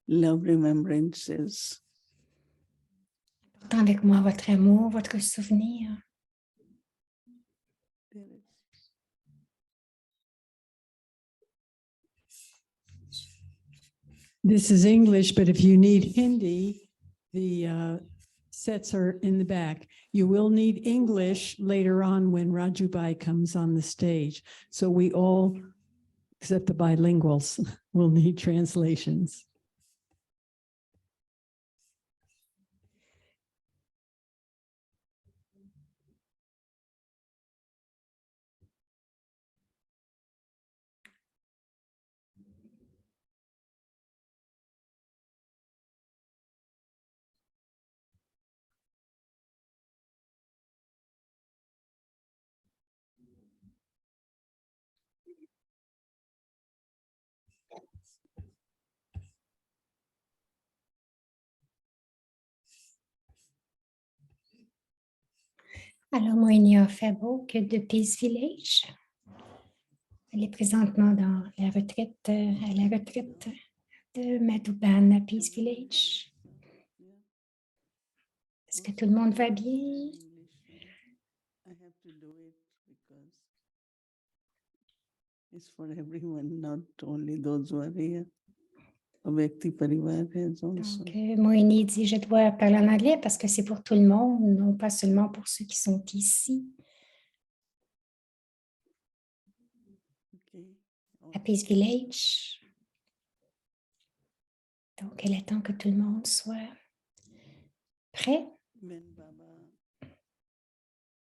love remembrances. Portez avec moi votre amour, votre souvenir. This is English, but if you need Hindi, the sets are in the back. You will need English later on when Rajubai comes on the stage. So we all, except the bilinguals, will need translations. Alors, Moenia Fabo, que de Peace Village. Elle est présentement dans la retraite, à la retraite de Madhuban à Peace Village. Est-ce que tout le monde va bien? I have to do it because it's for everyone, not only those who are here. Vyakti Parivar has also. Donc, Moini dit, je dois parler en anglais parce que c'est pour tout le monde, non pas seulement pour ceux qui sont ici. Okay. À Peace Village. Donc, elle attend que tout le monde soit prêt. When Baba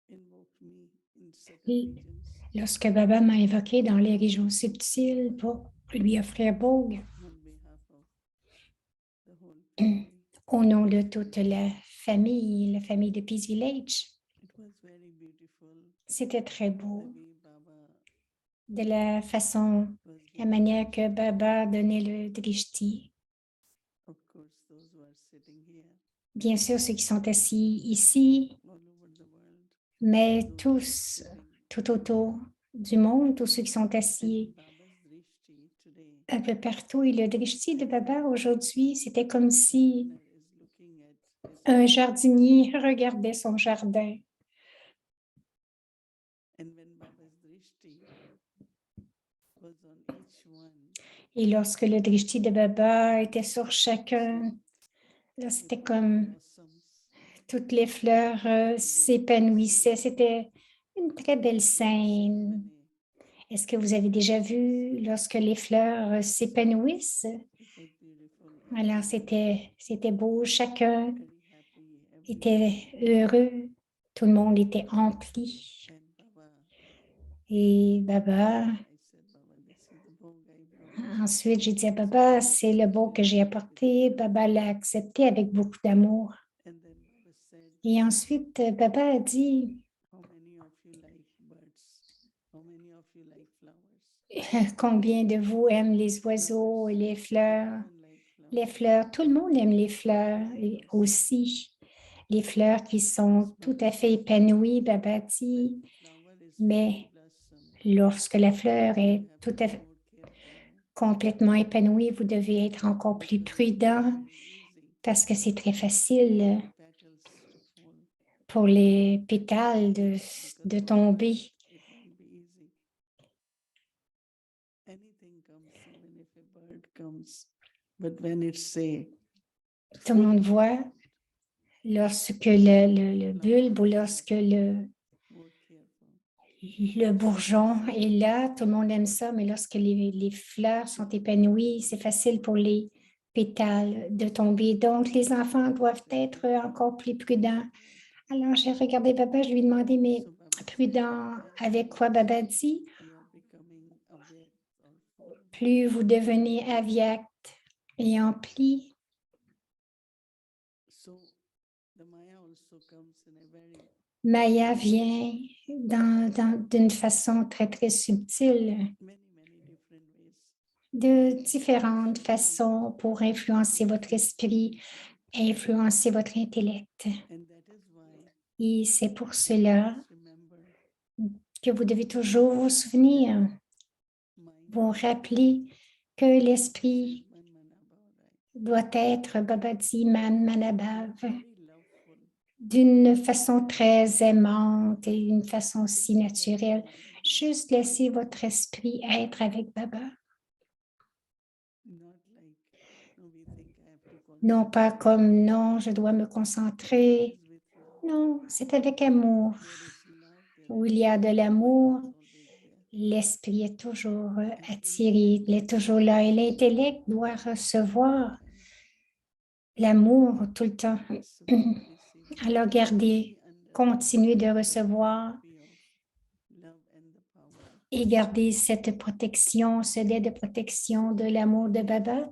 invoked me in second Oui. regions, Lorsque Baba m'a évoqué dans les régions subtiles pour lui offrir Bhog, on behalf of the whole family, au nom de toute la famille de Peace Village, it was very beautiful. c'était très beau. The way Baba De la façon, was la giving, manière que Baba donnait le drishti. of course, those who are sitting here Bien sûr, ceux qui sont assis ici, all over the world, mais those who are tous, sitting, tout autour du monde, tous ceux qui sont assis and Baba's drishti today, un peu partout. Et le drishti de Baba aujourd'hui, c'était comme si gardener is looking at his un jardinier regardait son jardin. and when Baba's drishti was on each one, Et lorsque le drishti de Baba était sur chacun, là, c'était comme blossoms, toutes les fleurs s'épanouissaient. C'était une très belle scène. Est-ce que vous avez déjà vu lorsque les fleurs s'épanouissent? it was beautiful. Alors, c'était beau. Chacun Very happy. était heureux. Tout le monde était empli. And Baba, Et Baba, I said, Baba, this is the bhog I brought. ensuite, j'ai dit à Baba, c'est le beau que j'ai apporté. Baba l'a accepté avec beaucoup d'amour. And then Baba said, Et ensuite, Baba a dit, how many of you like birds? How many of you like flowers? combien de vous aiment les oiseaux et les fleurs? Everyone like flowers. Les fleurs, tout le monde aime les fleurs et aussi les fleurs qui sont tout à fait épanouies, Baba dit, Flower is mais blossom. lorsque la fleur est Have tout to à be fait more careful. complètement épanouie, vous devez être encore plus prudent Very easy parce que c'est très facile petals to fall. pour les pétales de tomber. It won't be easy. Anything comes, even if a bird comes. But when it's a Tout le monde voit lorsque le bulbe ou lorsque more careful. le bourgeon est là, tout le monde aime ça, mais lorsque les fleurs sont épanouies, c'est facile pour les pétales de tomber. Donc, les enfants doivent être encore plus prudents. Alors, j'ai regardé Baba, je lui ai demandé, mais So Baba said, prudent avec quoi? Baba dit, you are becoming aware or full. plus vous devenez aviat et empli, So the Maya also comes in a very Maya vient d'une façon très, très subtile, many different ways. de différentes façons pour influencer votre esprit, influencer votre intellect. And that is why Et c'est pour cela always remember que vous devez toujours vous souvenir, mind vous rappeler que l'esprit Manmana Bhavai. doit être, Baba dit, Man Manabhav, d'une façon très aimante et d'une façon si naturelle. Juste laissez votre esprit être avec Baba. Non pas comme non, je dois me concentrer. Non, c'est avec amour. Où il y a de l'amour, l'esprit est toujours attiré, il est toujours là et l'intellect doit recevoir l'amour tout le temps. Alors gardez, continuez de recevoir et gardez cette protection, ce lait de protection de l'amour de Baba,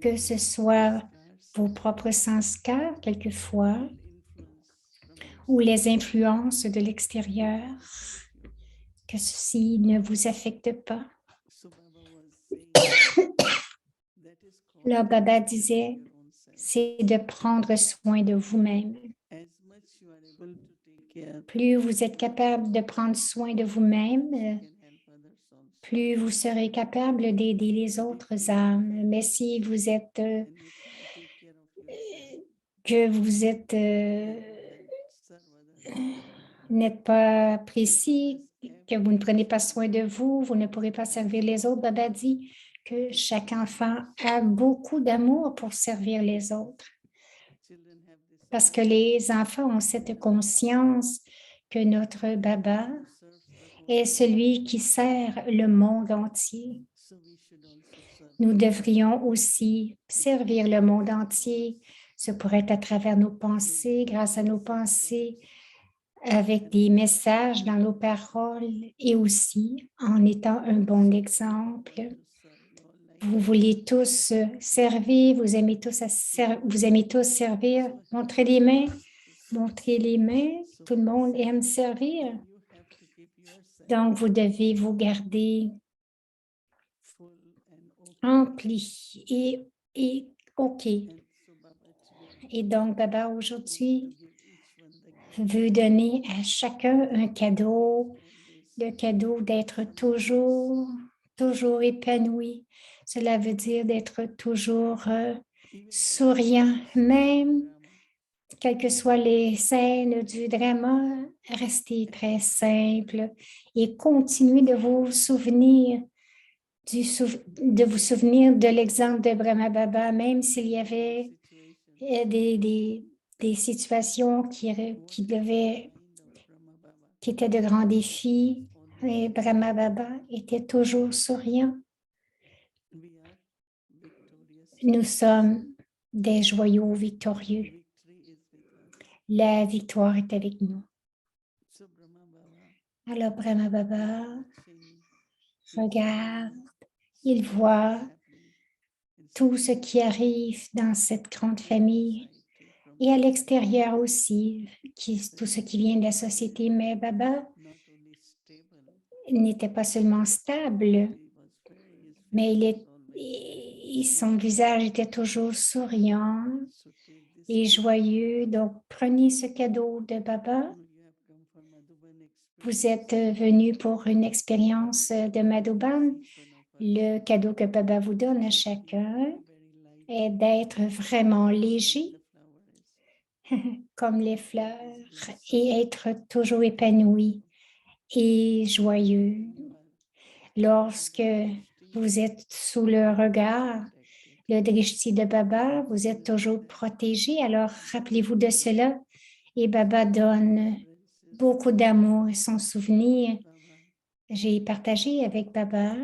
que ce soit vos propres sanskars quelquefois ou les influences de l'extérieur, que ceci ne vous affecte pas. Là, Baba disait, c'est de prendre soin de vous-même. Plus vous êtes capable de prendre soin de vous-même, plus vous serez capable d'aider les autres âmes. Mais si vous êtes n'êtes pas précis, que vous ne prenez pas soin de vous, vous ne pourrez pas servir les autres. Baba dit que chaque enfant a beaucoup d'amour pour servir les autres. Parce que les enfants ont cette conscience que notre Baba est celui qui sert le monde entier. Nous devrions aussi servir le monde entier. Ce pourrait être à travers nos pensées, grâce à nos pensées, avec des messages dans nos paroles et aussi en étant un bon exemple. Vous voulez tous servir, vous aimez tous servir. Montrez les mains, tout le monde aime servir. Donc, vous devez vous garder rempli et OK. Et donc, Baba, aujourd'hui, veut donner à chacun un cadeau, le cadeau d'être toujours épanoui. Cela veut dire d'être toujours souriant, même quelles que soient les scènes du drama, restez très simple et continuez de vous souvenir de l'exemple de Brahma Baba, même s'il y avait des situations qui étaient de grands défis. Et Brahma Baba était toujours souriant. Nous sommes des joyaux victorieux. La victoire est avec nous. Alors Brahma Baba regarde, il voit tout ce qui arrive dans cette grande famille et à l'extérieur aussi, tout ce qui vient de la société. Mais Baba n'était pas seulement stable, mais son visage était toujours souriant et joyeux. Donc, prenez ce cadeau de Baba. Vous êtes venu pour une expérience de Madhuban. Le cadeau que Baba vous donne à chacun est d'être vraiment léger, comme les fleurs, et être toujours épanoui et joyeux. Lorsque vous êtes sous le regard, le drishti de Baba, vous êtes toujours protégé. Alors, rappelez-vous de cela. Et Baba donne beaucoup d'amour et son souvenir. J'ai partagé avec Baba.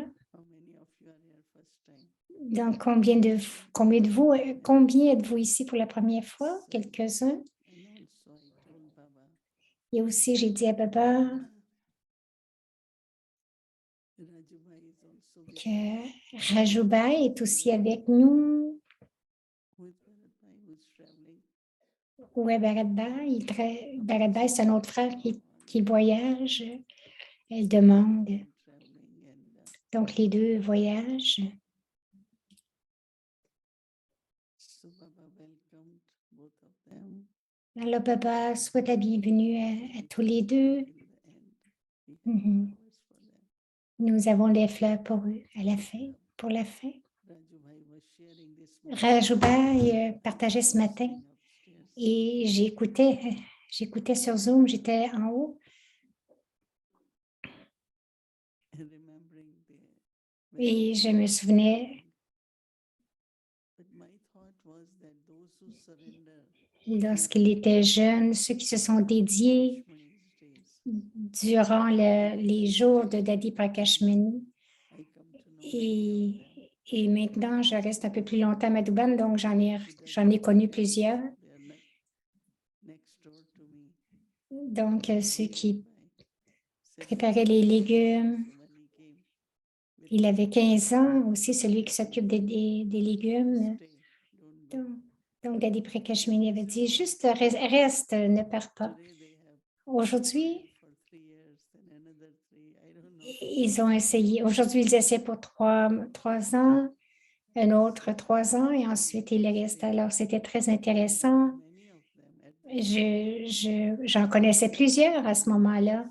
Donc, combien êtes-vous ici pour la première fois? Quelques-uns. Et aussi, j'ai dit à Baba que Rajubai est aussi avec nous. Où est Bharatbhai? Bharatbhai, c'est un autre frère qui voyage. Elle demande. Donc, les deux voyagent. Alors, Baba souhaite la bienvenue à tous les deux. Nous avons des fleurs pour eux à la fin, pour la fin. Rajoubai partageait ce matin et j'écoutais sur Zoom, j'étais en haut et je me souvenais lorsqu'il était jeune, ceux qui se sont dédiés durant les jours de Dadi Prakashmani. Et maintenant, je reste un peu plus longtemps à Madhouban, donc j'en ai connu plusieurs. Donc, ceux qui préparaient les légumes. Il avait 15 ans aussi, celui qui s'occupe des légumes. Donc, Dadi Prakashmani avait dit, juste reste, ne pars pas. Aujourd'hui, ils ont essayé. Aujourd'hui, ils essaient pour 3 ans, un autre 3 ans, et ensuite, il reste. Alors, c'était très intéressant. J'en connaissais plusieurs à ce moment-là.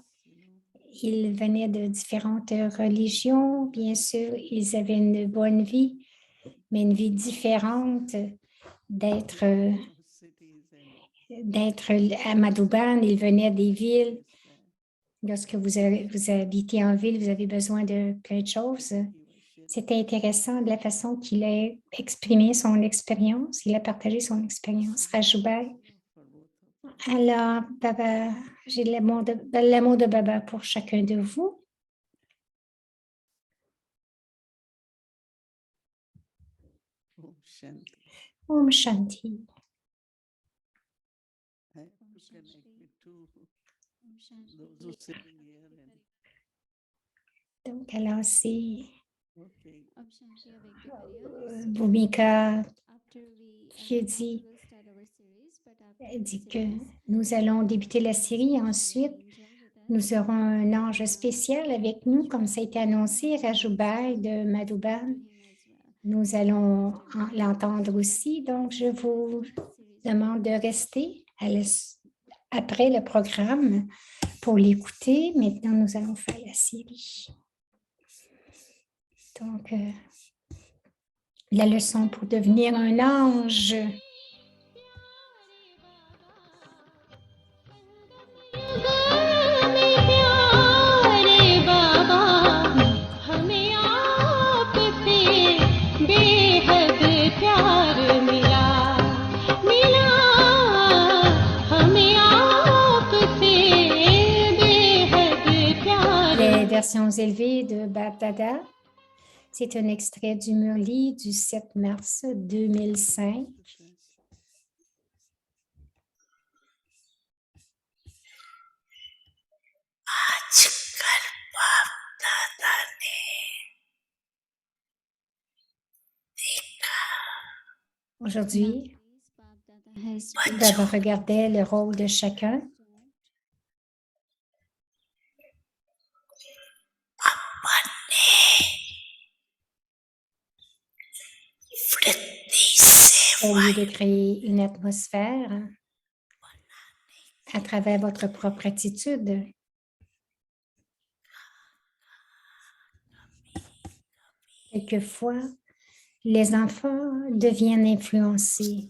Ils venaient de différentes religions, bien sûr. Ils avaient une bonne vie, mais une vie différente d'être à Madhouban. Ils venaient des villes. Lorsque vous habitez en ville, vous avez besoin de plein de choses. C'était intéressant de la façon qu'il a exprimé son expérience. Il a partagé son expérience. Rajoubai. Alors, Baba, j'ai l'amour de Baba pour chacun de vous. Om Shanti. Donc, alors, c'est Bhumika qui dit que nous allons débuter la série. Ensuite, nous aurons un ange spécial avec nous, comme ça a été annoncé, Rajoubai de Madhouban. Nous allons l'entendre aussi. Donc, je vous demande de rester après le programme pour l'écouter. Maintenant, nous allons faire la série. Donc, la leçon pour devenir un ange. Les versions élevées de Bab Dada. C'est un extrait du Murli du 7 mars 2005. Aujourd'hui, Baba regardait le rôle de chacun. Au lieu de créer une atmosphère à travers votre propre attitude. Quelquefois, les enfants deviennent influencés.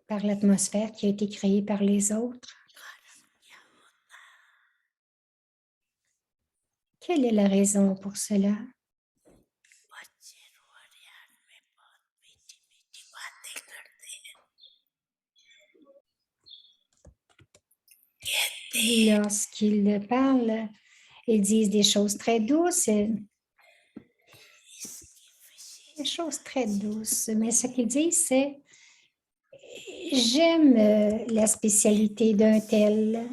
Par l'atmosphère qui a été créée par les autres. Quelle est la raison pour cela? Lorsqu'ils parlent, ils disent des choses très douces. Des choses très douces. Mais ce qu'ils disent, c'est « J'aime la spécialité d'un tel. »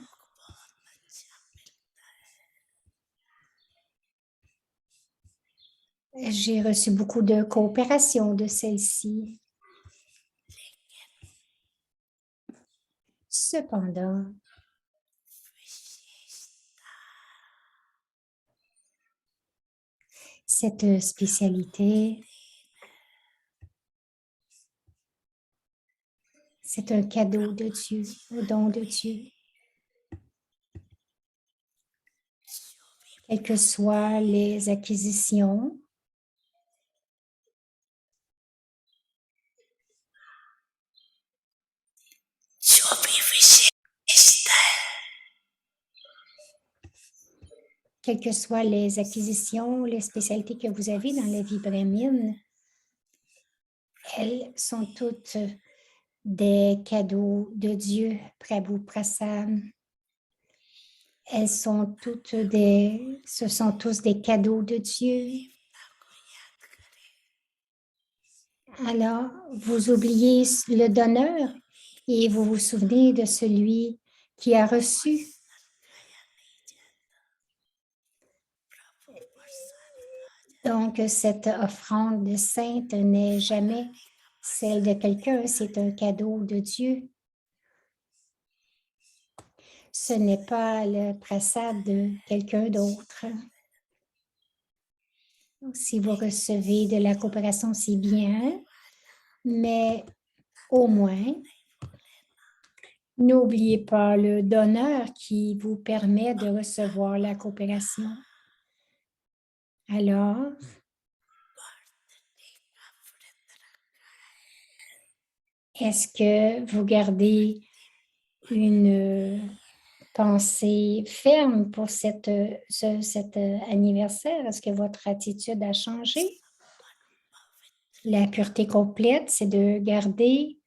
J'ai reçu beaucoup de coopération de celle-ci. Cependant, cette spécialité, C'est un cadeau de Dieu, un don de Dieu. Quelles que soient les acquisitions, quelles que soient les acquisitions, les spécialités que vous avez dans la vie brahmine, elles sont toutes des cadeaux de Dieu, Prabhu Prasad. Elles sont toutes ce sont tous des cadeaux de Dieu. Alors, vous oubliez le donneur et vous vous souvenez de celui qui a reçu. Donc, cette offrande sainte n'est jamais celle de quelqu'un, c'est un cadeau de Dieu. Ce n'est pas le prasad de quelqu'un d'autre. Si vous recevez de la coopération, c'est bien, mais au moins, n'oubliez pas le donneur qui vous permet de recevoir la coopération. Alors, est-ce que vous gardez une pensée ferme pour cet anniversaire? Est-ce que votre attitude a changé? La pureté complète, c'est de garder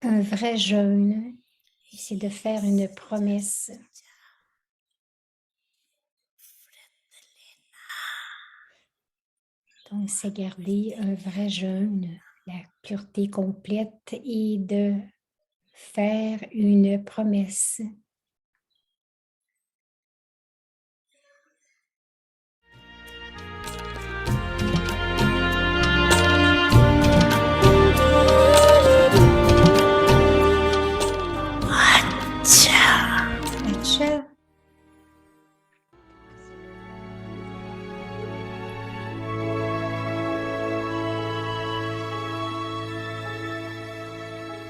un vrai jeûne. C'est de faire une promesse. Donc, c'est garder un vrai jeûne, la pureté complète et de faire une promesse. Acha.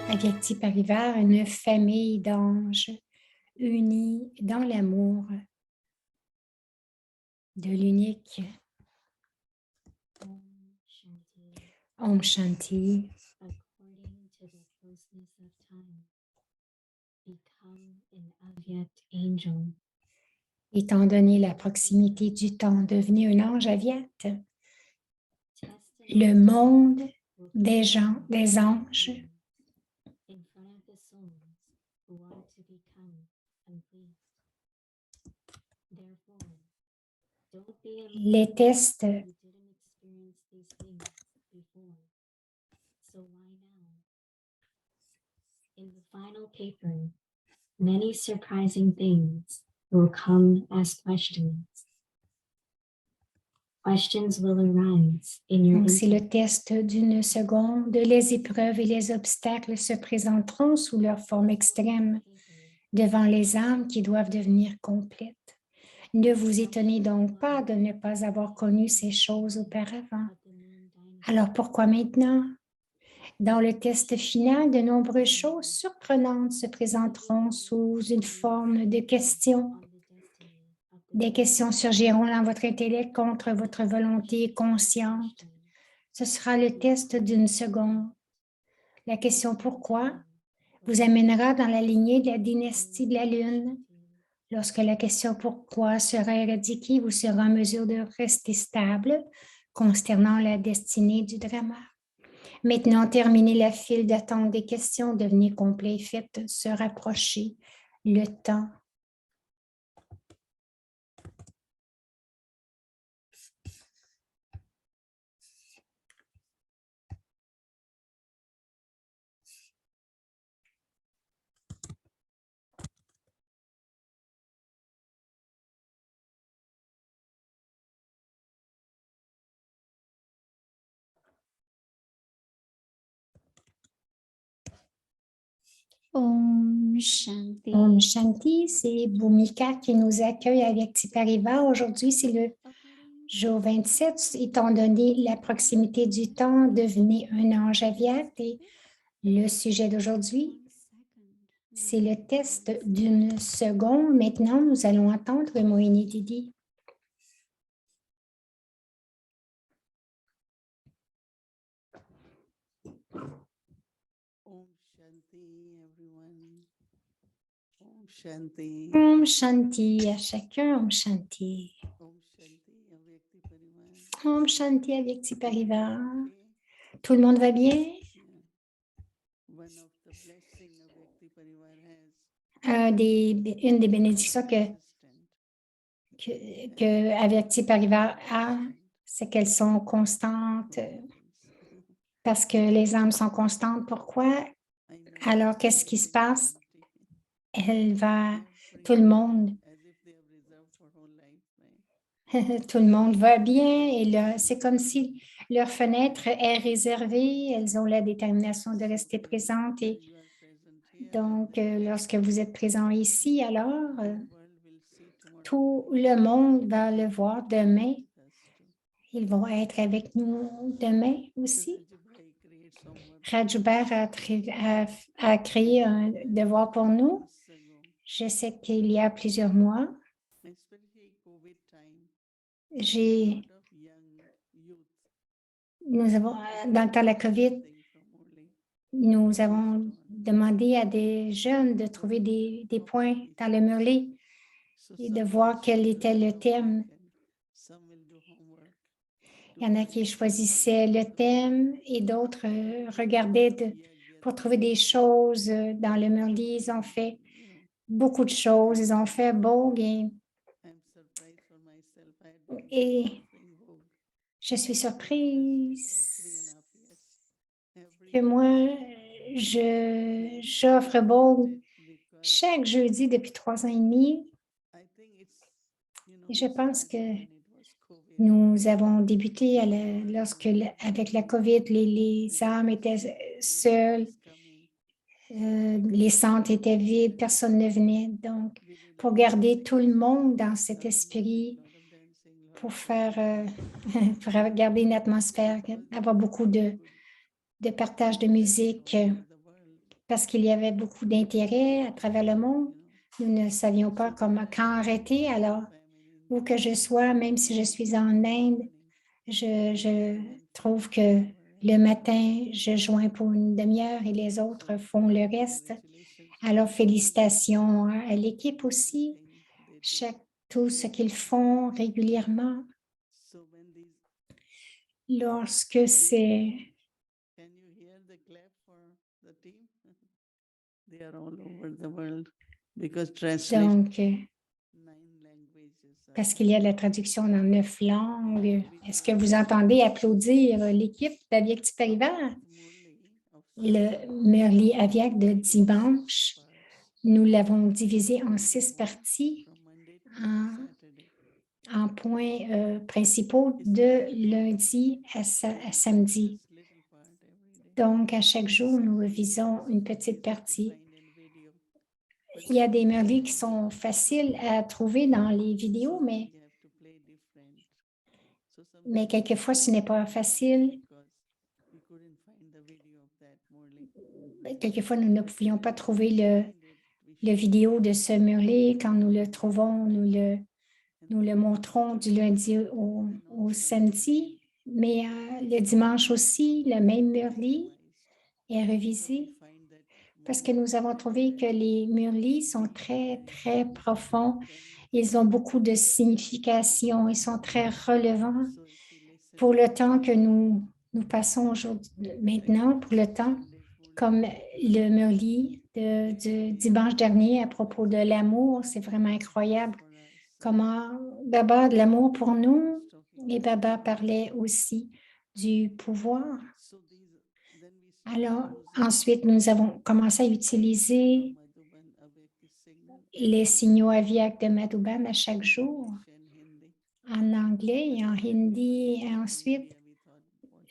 Avyakti Parivar, une famille d'anges unis dans l'amour de l'unique. Om Shanti. According to the closeness of time, become an Avyat angel. Étant donné la proximité du temps, devenez un ange Avyat. Le monde des gens, des anges, In front of the souls who are to become complete. Therefore, don't be amazed les tests you didn't experience these things before. So why now? In the final paper, many surprising things will come as questions. Questions will arise in your Donc, c'est le intellect. test d'une seconde. Les épreuves et les obstacles se présenteront sous leur forme extrême devant les âmes qui doivent devenir complètes. Ne vous étonnez donc pas de ne pas avoir connu ces choses auparavant. Alors, pourquoi maintenant? Dans le test final, de nombreuses choses surprenantes se présenteront sous une forme de questions. Des questions surgiront dans votre intellect contre votre volonté consciente. Ce sera le test d'une seconde. La question pourquoi vous amènera dans la lignée de la dynastie de la Lune. Lorsque la question pourquoi sera éradiquée, vous serez en mesure de rester stable concernant la destinée du drama. Maintenant, terminez la file d'attente des questions, devenez complet et faites se rapprocher le temps. Om Shanti. Om Shanti, c'est Bhumika qui nous accueille avec Tipariva. Aujourd'hui, c'est le jour 27. Étant donné la proximité du temps, devenez un ange Avyat et Le sujet d'aujourd'hui, c'est le test d'une seconde. Maintenant, nous allons entendre Moïni Didi. Om Shanti, everyone. Om Shanti. Om Shanti à chacun, Om Shanti. Om Shanti, Avyakti Parivar. Om Shanti Avyakti Parivar. Okay. Tout le monde va bien? Yeah. One of the blessing Avyakti Parivar has. Une des bénédictions Consistent. que Avyakti Parivar a, c'est qu'elles sont constantes parce que les âmes sont constantes. Pourquoi? I know Alors, qu'est-ce qui se passe? Elle va, tout le monde, as if they have reserved for whole life, right? tout le monde va bien et là, c'est comme si leur fenêtre est réservée. Elles ont la détermination de rester présentes et You are present here, donc, lorsque vous êtes présent ici, alors, the world will see tomorrow. tout le monde va le voir demain. With us too. Ils vont être avec nous demain aussi. Rajabhai creates homework Rajubert a créé un devoir pour nous. months ago, Je sais qu'il y a plusieurs mois, especially COVID time. j'ai, A lot of young youth nous avons, dans le temps de la COVID, thing from Murli. nous avons demandé à des jeunes de trouver des points dans le murlet So et de some voir will quel do était le homework thème. and some will do homework. Il y en a qui choisissaient le thème et d'autres regardaient pour trouver des choses dans le murlet. Ils ont fait beaucoup de choses. Ils ont fait Vogue et I'm surprised for myself. I had been Et offering Vogue je suis for surprise 3.5 years. Every que moi, j'offre Vogue because chaque jeudi depuis 3 ans et demi. I think it's, Et je we pense started que when it was COVID. nous avons débuté avec la COVID, les âmes étaient seules, It's coming. les centres étaient vides, personne ne venait. Donc, pour garder tout le monde dans cet esprit, pour pour garder une atmosphère, avoir beaucoup de partage de musique, parce qu'il y avait beaucoup d'intérêt à travers le monde. Nous ne savions pas quand arrêter. Alors, où que je sois, même si je suis en Inde, je trouve que le matin, je joins pour une demi-heure et les autres font le reste. Alors, félicitations à l'équipe aussi, tout ce qu'ils font régulièrement. Lorsque c'est... Can you hear the clap for the team? They are all over the world because translation Donc, 9 languages. parce qu'il y a de la traduction dans 9 langues. Est-ce que vous entendez applaudir l'équipe d'Avyakti Parivar? Le Murli Avyak de dimanche, nous l'avons divisé en 6 parties en points principaux de lundi à samedi. Donc, à chaque jour, nous revisons une petite partie. Il y a des murlis qui sont faciles à trouver dans les vidéos, mais quelquefois, ce n'est pas facile. Quelquefois, nous ne pouvions pas trouver le vidéo de ce murli. Quand nous le trouvons, nous le montrons du lundi au samedi, mais le dimanche aussi, le même murli est revisé parce que nous avons trouvé que les murlis sont très, très profonds. Ils ont beaucoup de signification. Ils sont très relevants pour le temps que nous passons maintenant, pour le temps, comme le murli du dimanche dernier à propos de l'amour. C'est vraiment incroyable. Comment, d'abord, de l'amour pour nous, et Baba parlait aussi du pouvoir. Alors, ensuite, nous avons commencé à utiliser les signaux Avyak de Madhuban à chaque jour, en anglais et en hindi. Et ensuite,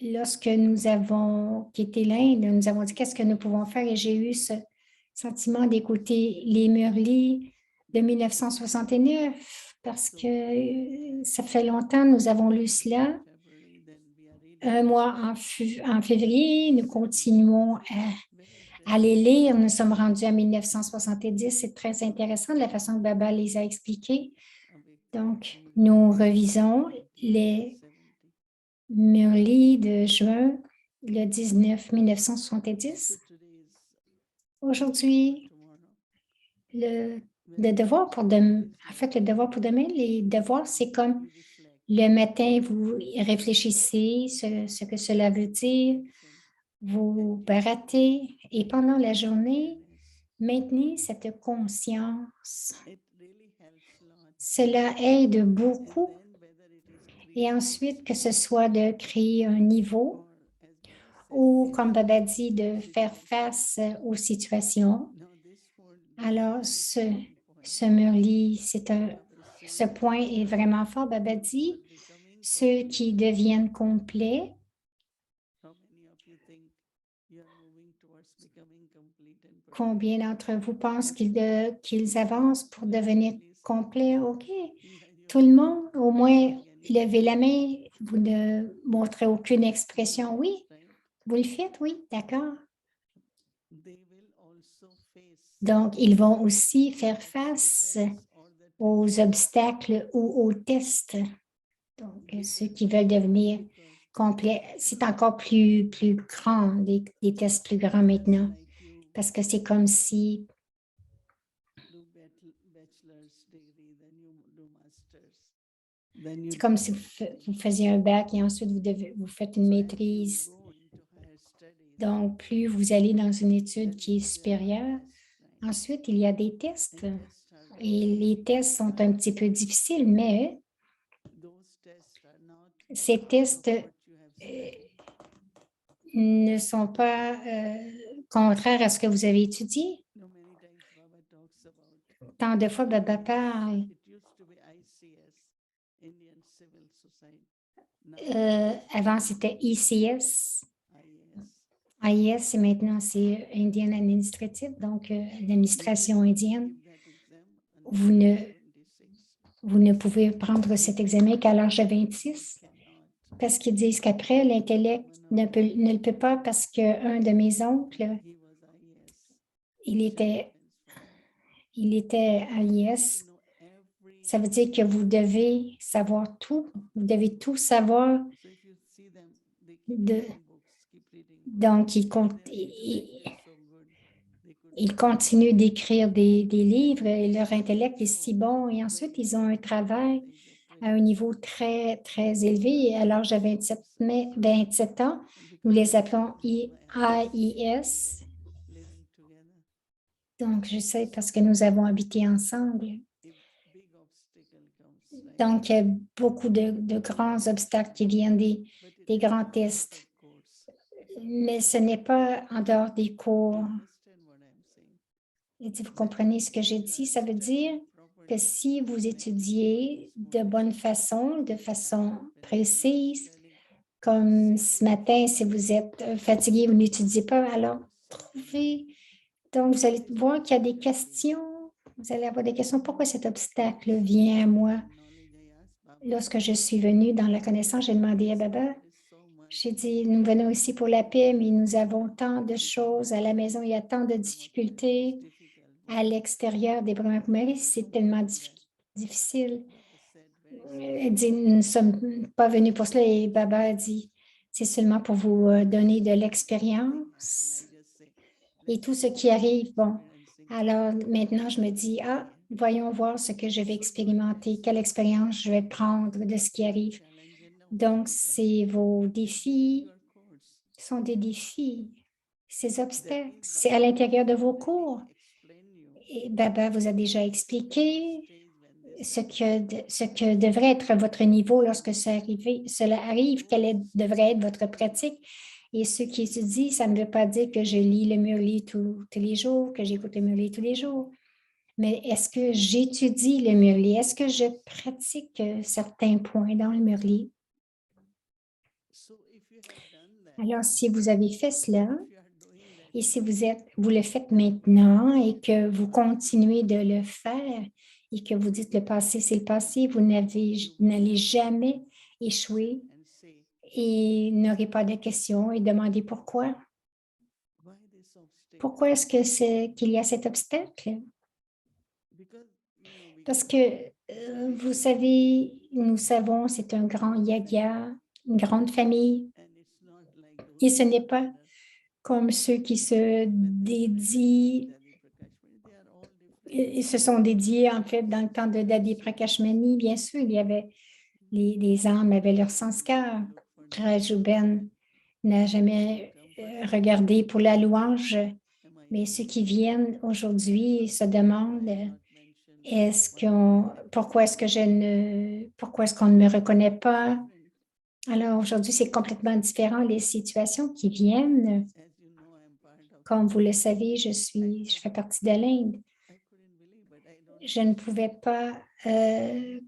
lorsque nous avons quitté l'Inde, nous avons dit qu'est-ce que nous pouvons faire et j'ai eu ce sentiment d'écouter les murlis de 1969 parce que ça fait longtemps, nous avons lu cela. un mois en février. Nous continuons à les lire. Nous sommes rendus à 1970. C'est très intéressant de la façon que Baba les a expliqués. Donc, nous revisons les Murli de juin, le 19 1970. Aujourd'hui, le devoir pour demain, en fait, le devoir pour demain, les devoirs, c'est comme le matin, vous réfléchissez ce que cela veut dire, vous baratez et pendant la journée, maintenez cette conscience. Cela aide beaucoup. Et ensuite, que ce soit de créer un niveau ou, comme Baba dit, de faire face aux situations. Alors, ce Murli, ce point est vraiment fort. Baba dit, ceux qui deviennent complets, combien d'entre vous pensent qu'ils avancent pour devenir complets? OK. Tout le monde, au moins, levez la main. Vous ne montrez aucune expression. Oui. Vous le faites? Oui. D'accord. Donc, ils vont aussi faire face aux obstacles ou aux tests. Donc, ceux qui veulent devenir complets, c'est encore plus grand, des tests plus grands maintenant, parce que c'est comme si vous faisiez un bac et ensuite vous faites une maîtrise. Donc, plus vous allez dans une étude qui est supérieure, ensuite, il y a des tests. Et les tests sont un petit peu difficiles, mais ces tests ne sont pas contraires à ce que vous avez étudié. Tant de fois, Baba parle. Avant, c'était ICS. IS, et maintenant, c'est Indian Administrative, donc l'administration indienne. Vous ne pouvez prendre cet examen qu'à l'âge de 26 parce qu'ils disent qu'après, l'intellect ne le peut pas parce qu'un de mes oncles, il était à l'IS. Ça veut dire que vous devez savoir tout. Vous devez tout savoir. Donc, ils continuent d'écrire des livres et leur intellect est si bon. Et ensuite, ils ont un travail à un niveau très, très élevé. À l'âge de 27 ans, nous les appelons AIS. Donc, je sais parce que nous avons habité ensemble. Donc, il y a beaucoup de grands obstacles qui viennent des grands tests. Mais ce n'est pas en dehors des cours. Et vous comprenez ce que j'ai dit? Ça veut dire que si vous étudiez de façon précise, comme ce matin, si vous êtes fatigué, vous n'étudiez pas, alors trouvez. Donc, vous allez voir qu'il y a des questions. Vous allez avoir des questions. Pourquoi cet obstacle vient à moi? Lorsque je suis venue dans la connaissance, j'ai demandé à Baba, j'ai dit, nous venons ici pour la paix, mais nous avons tant de choses à la maison, il y a tant de difficultés à l'extérieur des Brahma Kumaris, c'est tellement difficile. Elle dit, nous ne sommes pas venus pour cela et Baba a dit, c'est seulement pour vous donner de l'expérience et tout ce qui arrive. Bon, alors maintenant je me dis, voyons voir ce que je vais expérimenter, quelle expérience je vais prendre de ce qui arrive. Donc, vos défis sont des défis, ces obstacles, c'est à l'intérieur de vos cours. Et Baba vous a déjà expliqué ce que devrait être votre niveau lorsque cela arrive, quelle devrait être votre pratique. Et ceux qui étudient, ça ne veut pas dire que je lis le Murli tous les jours, que j'écoute le Murli tous les jours. Mais est-ce que j'étudie le Murli? Est-ce que je pratique certains points dans le Murli? Alors, si vous avez fait cela, et si vous le faites maintenant et que vous continuez de le faire et que vous dites le passé, c'est le passé, vous n'allez jamais échouer et n'aurez pas de questions et demandez pourquoi. Why this obstacle? Pourquoi est-ce que c'est qu'il y a cet obstacle? Because, Parce que, vous savez, nous savons, c'est un grand yagia, une grande famille, and it's not like those et ce n'est who pas are comme ceux qui se when they dédient, Daddy Prakash Mani, they are all different. ils se sont dédiés en fait dans le temps de Dadi Prakashmani. Bien sûr, il y avait les âmes avaient leur sanskar. Rajuben n'a jamais regardé pour la louange, mais ceux qui viennent aujourd'hui se demandent pourquoi est-ce qu'on ne me reconnaît pas? Alors aujourd'hui, c'est complètement différent. Les situations qui viennent, comme vous le savez, je fais partie de l'Inde. Je ne pouvais pas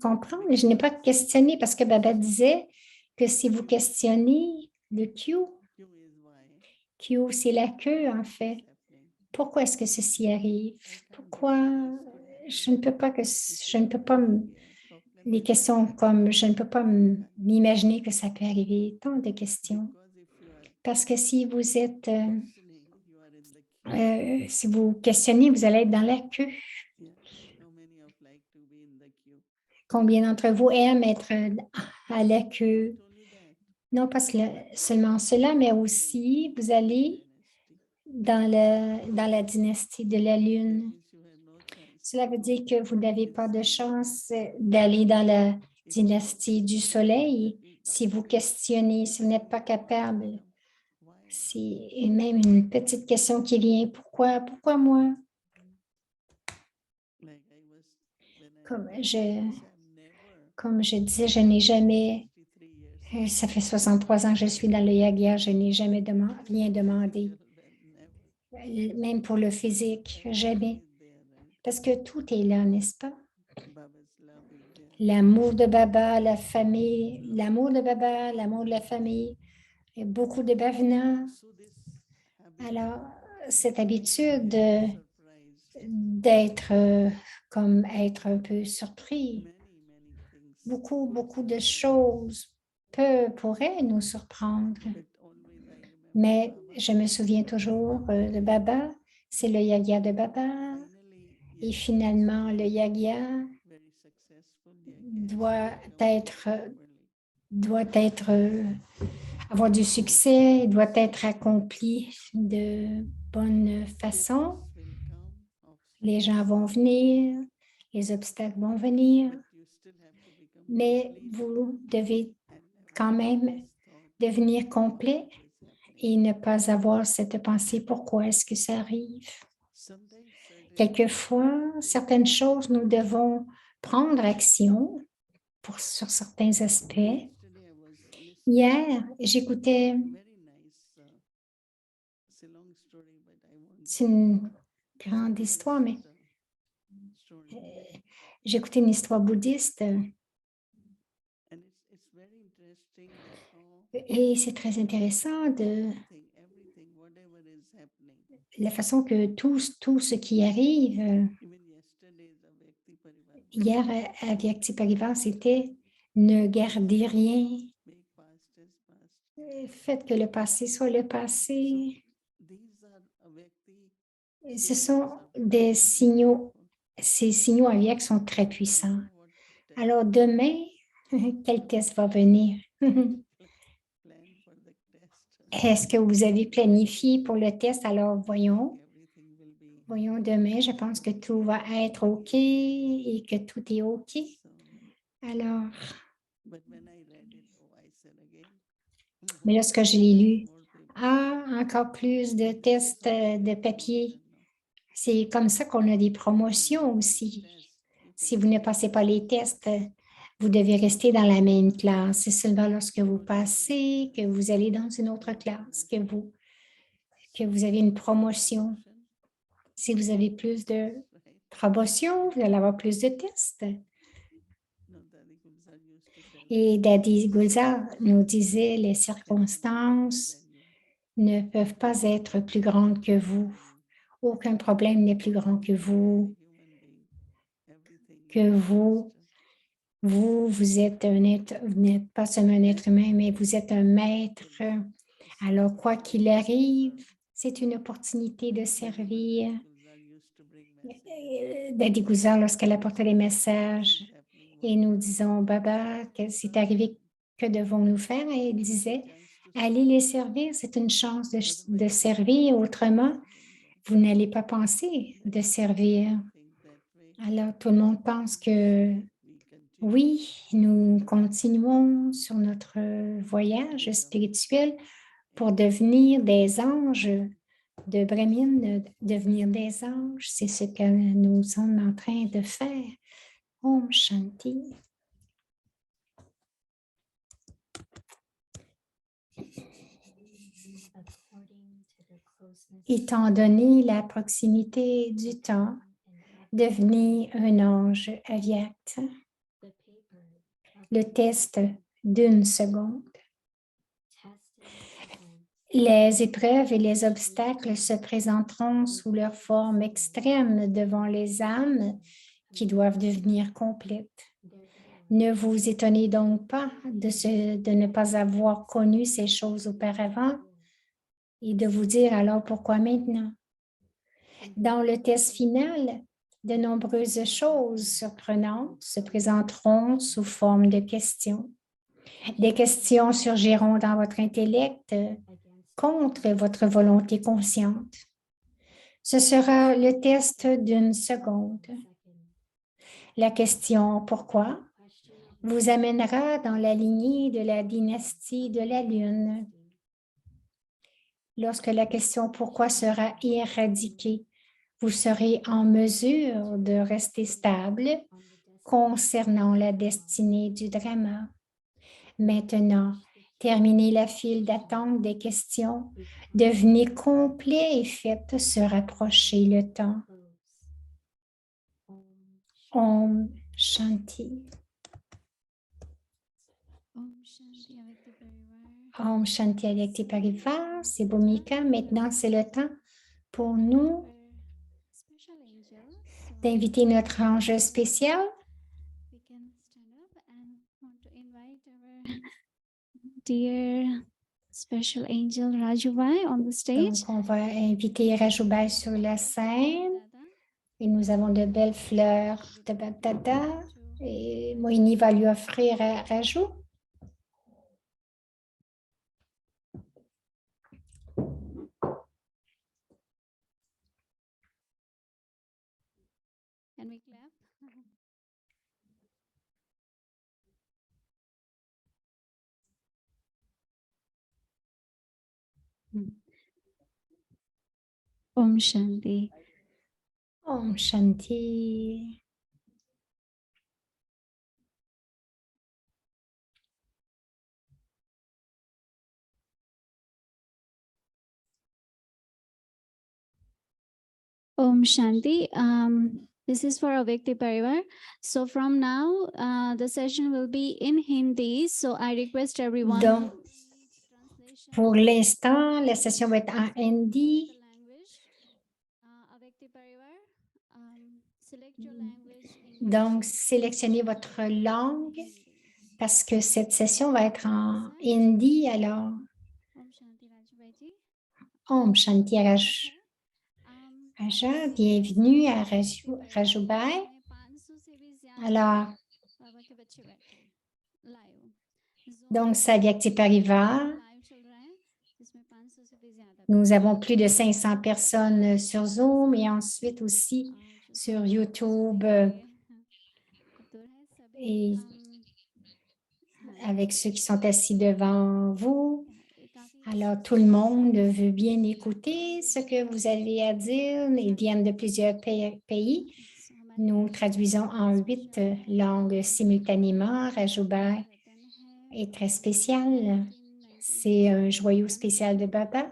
comprendre, je n'ai pas questionné parce que Baba disait que si vous questionnez le Q, c'est la queue en fait. Pourquoi est-ce que ceci arrive? Pourquoi je ne peux pas les questions comme je ne peux pas m'imaginer que ça peut arriver, tant de questions. Parce que si vous êtes, si vous questionnez, vous allez être dans la queue. Combien d'entre vous aiment être à la queue? Non pas seulement cela, mais aussi vous allez dans la dynastie de la Lune. Cela veut dire que vous n'avez pas de chance d'aller dans la dynastie du Soleil si vous questionnez, si vous n'êtes pas capable. C'est même une petite question qui vient. Pourquoi moi? Comme je disais, je n'ai jamais, ça fait 63 ans que je suis dans le Yagya, je n'ai jamais rien demandé. Même pour le physique, jamais. Parce que tout est là, n'est-ce pas? L'amour de Baba, la famille, l'amour de Baba, l'amour de la famille, et beaucoup de bhavana. Alors, cette habitude d'être être un peu surpris, beaucoup de choses pourraient nous surprendre. Mais je me souviens toujours de Baba, c'est le Yagya de Baba. Et finalement, le Yagya avoir du succès, doit être accompli de bonne façon. Les gens vont venir, les obstacles vont venir, mais vous devez quand même devenir complet et ne pas avoir cette pensée, pourquoi est-ce que ça arrive? Quelquefois, certaines choses, nous devons prendre action sur certains aspects. Hier, j'écoutais, c'est une grande histoire, mais j'écoutais une histoire bouddhiste et c'est très intéressant de la façon que tout ce qui arrive. Hier, à Vyakti Parivar, c'était ne gardez rien. Faites que le passé soit le passé. Ce sont des signaux, ces signaux aviaques sont très puissants. Alors demain, quel test va venir? Est-ce que vous avez planifié pour le test? Alors voyons demain, je pense que tout va être OK et que tout est OK. Alors, mais lorsque je l'ai lu, encore plus de tests de papier. C'est comme ça qu'on a des promotions aussi. Si vous ne passez pas les tests, vous devez rester dans la même classe. C'est seulement lorsque vous passez que vous allez dans une autre classe, que vous avez une promotion. Si vous avez plus de promotion, vous allez avoir plus de tests. Et Dadi Gulzar nous disait, les circonstances ne peuvent pas être plus grandes que vous. Aucun problème n'est plus grand que vous. Vous êtes un être, vous n'êtes pas seulement un être humain, mais vous êtes un maître. Alors, quoi qu'il arrive, c'est une opportunité de servir. Daddy Guzar, lorsqu'elle apportait les messages, et nous disons, Baba, c'est arrivé, que devons-nous faire? Et elle disait, allez les servir, c'est une chance de servir. Autrement, vous n'allez pas penser de servir. Alors, tout le monde pense que oui, nous continuons sur notre voyage spirituel pour devenir des anges de Brahmin, devenir des anges. C'est ce que nous sommes en train de faire. Om Shanti. According to the closeness Étant donné la proximité du temps, devenir un ange avyakt. the paper of Le test d'une seconde. testing people Les épreuves et les obstacles se présenteront sous leur forme extrême devant les âmes qui doivent devenir complètes. their goal Ne vous étonnez donc pas de ne pas avoir connu ces choses auparavant et de vous dire alors pourquoi maintenant. Dans le test final, de nombreuses choses surprenantes se présenteront sous forme de questions. Des questions surgiront dans votre intellect against contre votre volonté consciente. Ce sera le test d'une seconde. second. La question pourquoi Question vous amènera dans la lignée de la dynastie de la Lune. Lorsque la question pourquoi sera éradiquée, vous serez en mesure de rester stable on the destiny concernant la destinée du drama. Maintenant, terminez la file d'attente des questions, devenez complet et faites se rapprocher le temps. close. Om Shanti. Om Shanti Avyakta Parivar. Om Shanti Avyakti Parivar. C'est Bhumika. Maintenant, c'est le temps pour nous Special angel. So d'inviter notre ange spécial. we can stand up and want to invite our dear special angel Rajubhai on the stage. Donc, on va inviter Rajubhai sur la scène. Dada, Et nous avons de belles fleurs de Bagdada. to Et Moini va lui offrir à Raju. Can we clap? Om Shanti. Om Shanti. Om Shanti. This is for Avyakti Parivar. So from now, the session will be in Hindi. So I request everyone. Donc, who needs translation pour l'instant, la session va être en hindi. the language. Avyakti Parivar, select your language. English, Donc, sélectionnez votre langue parce que cette session va être en hindi. Alors, Om Shanti Rajubhai-ji. Om Shanti Raj. Raja, bienvenue à Rajubhai. Alors, donc, c'est Avyakti Parivar. Nous avons plus de 500 personnes sur Zoom et ensuite aussi sur YouTube et avec ceux qui sont assis devant vous. Alors, tout le monde veut bien écouter ce que vous avez à dire. Ils viennent de plusieurs pays. Nous traduisons en 8 langues simultanément. Rajubhai est très spécial. C'est un joyau spécial de Baba.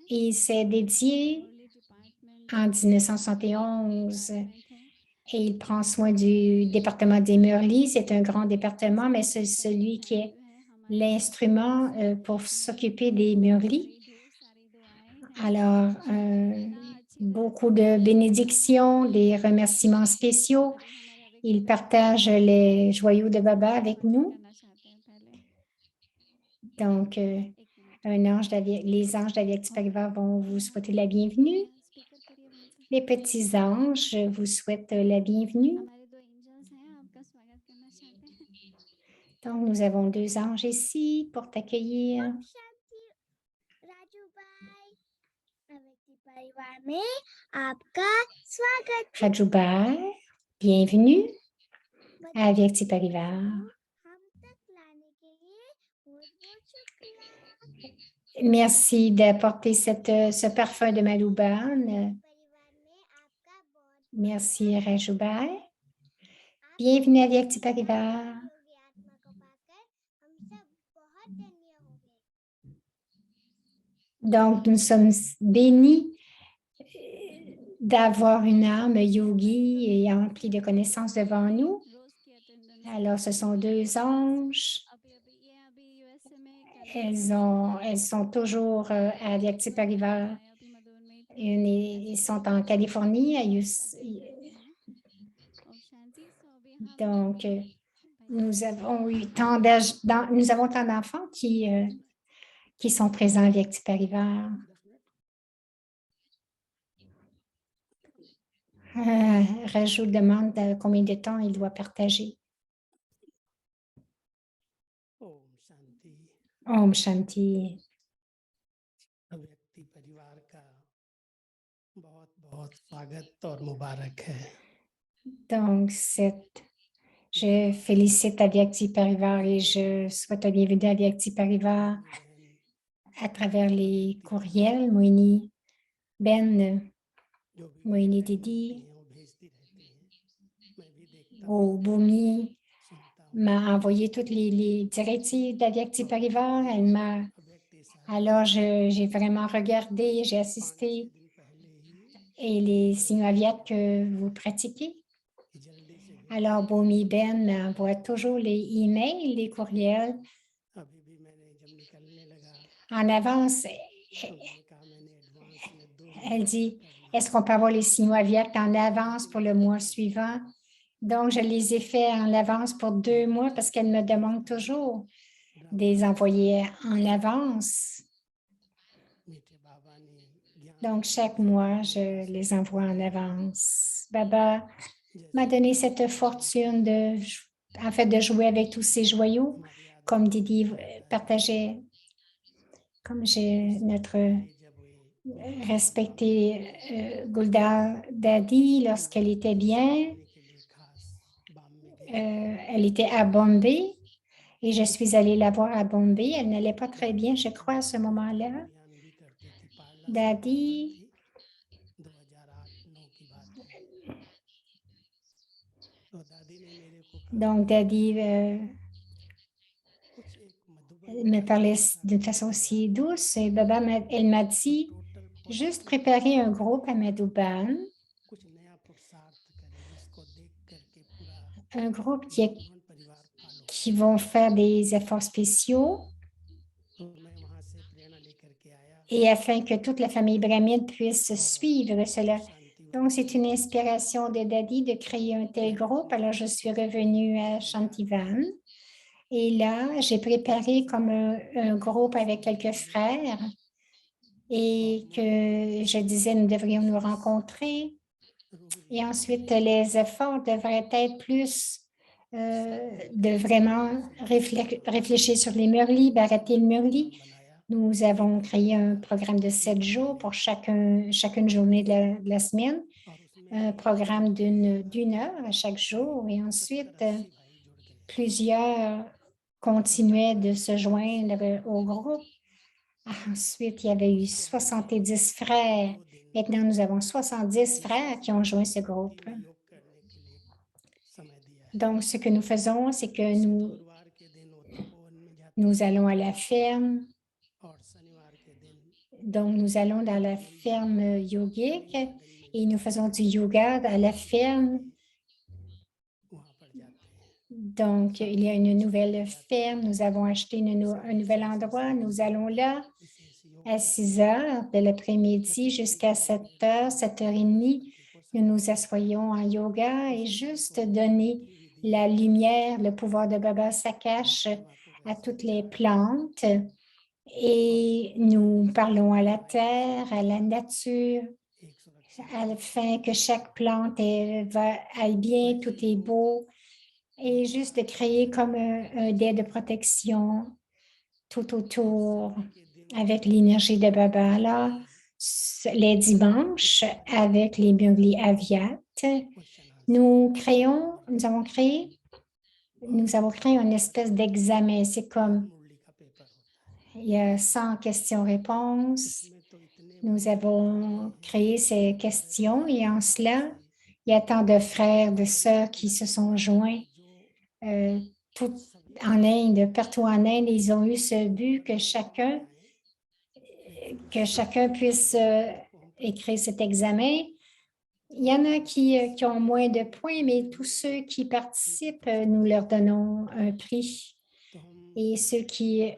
Et c'est dédié en 1971. Et il prend soin du département des Murlis. C'est un grand département, mais c'est celui qui est l'instrument pour s'occuper des Murlis. Alors, beaucoup de bénédictions, des remerciements spéciaux Il partage les joyaux de Baba avec nous. Donc, les anges d'Avyakti Parivar vont vous souhaiter la bienvenue. Les petits anges vous souhaitent la bienvenue. Donc, nous avons 2 anges ici pour t'accueillir. Raju भाई अव्यक्ति परिवार में आपका स्वागत है। Rajoubai, bienvenue à Avyakti Parivar. हम तक लाने के लिए बहुत बहुत शुक्रिया। Merci d'apporter ce parfum de Madhuban. परिवार में आपका बहुत Merci, Rajoubai. Bienvenue à Avyakti Parivar. योगी आत्मा को पाकर हम सब बहुत धन्य हो गए। Donc, nous sommes bénis d'avoir une âme yogi et emplie de connaissances devant nous. Alors, ce sont 2 anges. Elles sont toujours à Avyakti Parivar. Ils sont en Californie. Donc, nous avons tant d'enfants qui sont présents à Avyakti Parivar. Raju demande combien de temps il doit partager. Om Shanti Om Shanti. अव्यक्ति परिवार का बहुत बहुत स्वागत और मुबारक है। Donc, je félicite Avyakti Parivar et je souhaite la bienvenue à Avyakti Parivar à travers les courriels. Moini Ben, जो भी Moini बहनें Didi, हैं, वो भेजती रहती हैं। मैं भी देखता हूँ, au Boumi सुनता हूँ। m'a envoyé toutes les directives d'Avyakti Parivar. अव्यक्ति साहब Alors, j'ai vraiment regardé, j'ai 5-6 assisté दिन पहले ही et les signes aviates que vous pratiquez. कि जल्दी से भेज। Alors, Boumi Ben m'envoie toujours les emails, les courriels अभी भी मैंने जब निकलने लगा en avance. तो मैंने कहा मैंने एडवांस में 2 Elle महीने dit, कर लिया। est-ce qu'on peut avoir les signaux aviates en avance pour le mois suivant? Donc, je les ai faits en avance pour 2 mois parce qu'elle me demande toujours de les envoyer en avance. मीठे बाबा ने ज्ञान Donc, chaque mois, je les envoie en avance. Baba m'a donné cette fortune de jouer avec tous ces joyaux, comme Didi partageait, comme j'ai notre respecté Gulda Dadi lorsqu'elle était bien. Elle était à Bombay et je suis allée la voir à Bombay. Elle n'allait pas très bien, je crois, à ce moment-là. Dadi, 2008-9 की बात है। तो दादी ने मेरे को donc Dadi कुछ एक Madhuban me parlait d'une façon si douce et Baba, elle m'a dit, total juste préparer un groupe à Madhuban, कुछ नया पुरुषार्थ करे जिसको देख करके पूरा un groupe मधुबन परिवार follow. qui vont faire des efforts spéciaux तो मैं वहां से प्रेरणा लेकर के आया। et afin que toute la famille brahmine puisse suivre cela. Donc, c'est une inspiration de Dadi de créer un tel groupe. Alors, je suis revenue à Shantivan et là, j'ai préparé comme un groupe avec quelques frères et que je disais, nous devrions nous rencontrer. Et ensuite, les efforts devraient être plus de vraiment réfléchir sur les Murli, Bharati et le Murli. Nous avons créé un programme de 7 jours pour chacune journée de la semaine, un programme d'une heure à chaque jour. Et ensuite, plusieurs continuaient de se joindre au groupe. Ensuite, il y avait eu 70 frères. Maintenant, nous avons 70 frères qui ont joint ce groupe. Donc, ce que nous faisons, c'est que nous allons à la ferme. Donc, nous allons dans la ferme yogique et nous faisons du yoga à la ferme. Donc, il y a une nouvelle ferme. Nous avons acheté un nouvel endroit. Nous allons là à 6 heures de l'après-midi jusqu'à 7 heures, 7h30. nous nous assoyons en yoga et juste donner la lumière, le pouvoir de Baba Sakash à toutes les plantes. Et nous parlons à la terre, à la nature, afin que chaque plante aille bien, tout est beau. Et juste de créer comme un dé de protection tout autour avec l'énergie de Baba. Alors, les dimanches, avec les Murli Aviat, nous avons créé une espèce d'examen. C'est comme, il y a 100 questions-réponses. Nous avons créé ces questions et en cela, il y a tant de frères, de sœurs qui se sont joints tout en Inde, partout en Inde. Ils ont eu ce but que chacun puisse écrire cet examen. Il y en a qui ont moins de points, mais tous ceux qui participent, nous leur donnons un prix. Et ceux qui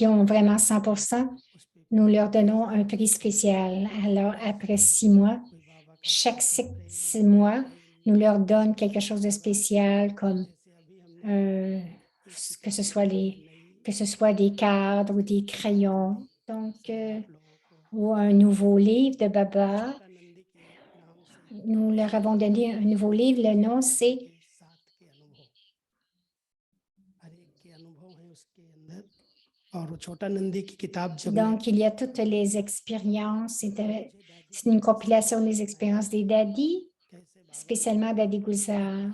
ont vraiment 100%, nous leur donnons un prix spécial. Alors, après 6 mois, chaque 6 mois, nous leur donnons quelque chose de spécial comme que ce soit des cadres ou des crayons. Donc, ou un nouveau livre de Baba. Nous leur avons donné un nouveau livre. Le nom, c'est donc, il y a toutes les expériences. C'est une compilation des expériences des daddies, spécialement Daddy Gulzar.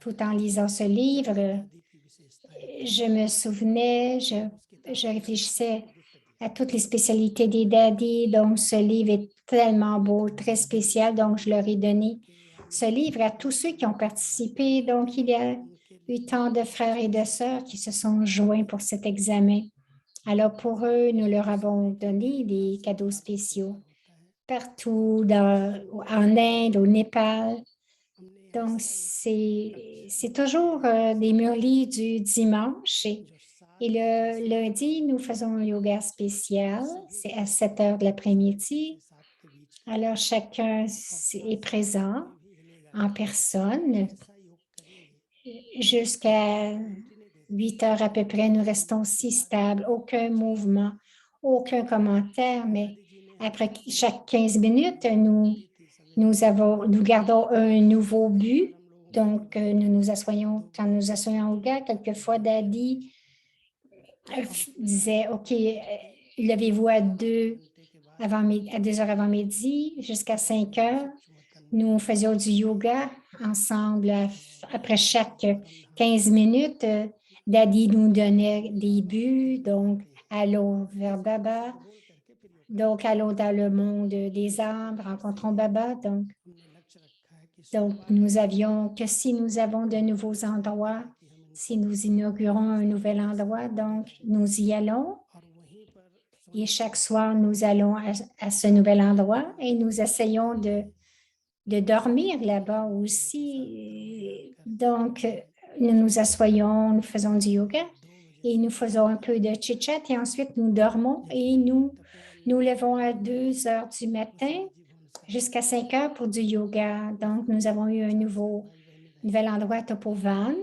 Tout en lisant ce livre, je me souvenais, je réfléchissais à toutes les spécialités des daddies. Donc, ce livre est tellement beau, très spécial. Donc, je leur ai donné ce livre à tous ceux qui ont participé. Donc, il y a eu tant de frères et de sœurs qui se sont joints pour cet examen. Alors, pour eux, nous leur avons donné des cadeaux spéciaux partout en Inde, au Népal. Donc, c'est toujours des murlis du dimanche. Et le lundi, nous faisons un yoga spécial. C'est à 7 heures de l'après-midi. Alors, chacun est présent en personne. Jusqu'à 8 heures à peu près, nous restons si stables, aucun mouvement, aucun commentaire, mais après chaque 15 minutes, nous gardons un nouveau but. Donc, quand nous nous assoyons au yoga, quelquefois, Daddy disait, OK, levez-vous à 2 heures avant midi jusqu'à 5 heures. Nous faisions du yoga ensemble après chaque 15 minutes. Daddy nous donnait des buts, donc allons vers Baba, donc allons dans le monde des arbres, rencontrons Baba. Donc nous avions que si nous avons de nouveaux endroits, si nous inaugurons un nouvel endroit, donc nous y allons. Et chaque soir, nous allons à ce nouvel endroit et nous essayons de dormir là-bas aussi. Donc, nous nous assoyons, nous faisons du yoga et nous faisons un peu de chit-chat et ensuite nous dormons et nous levons à 2 heures du matin jusqu'à 5 heures pour du yoga. Donc, nous avons eu un nouvel endroit à Topovan.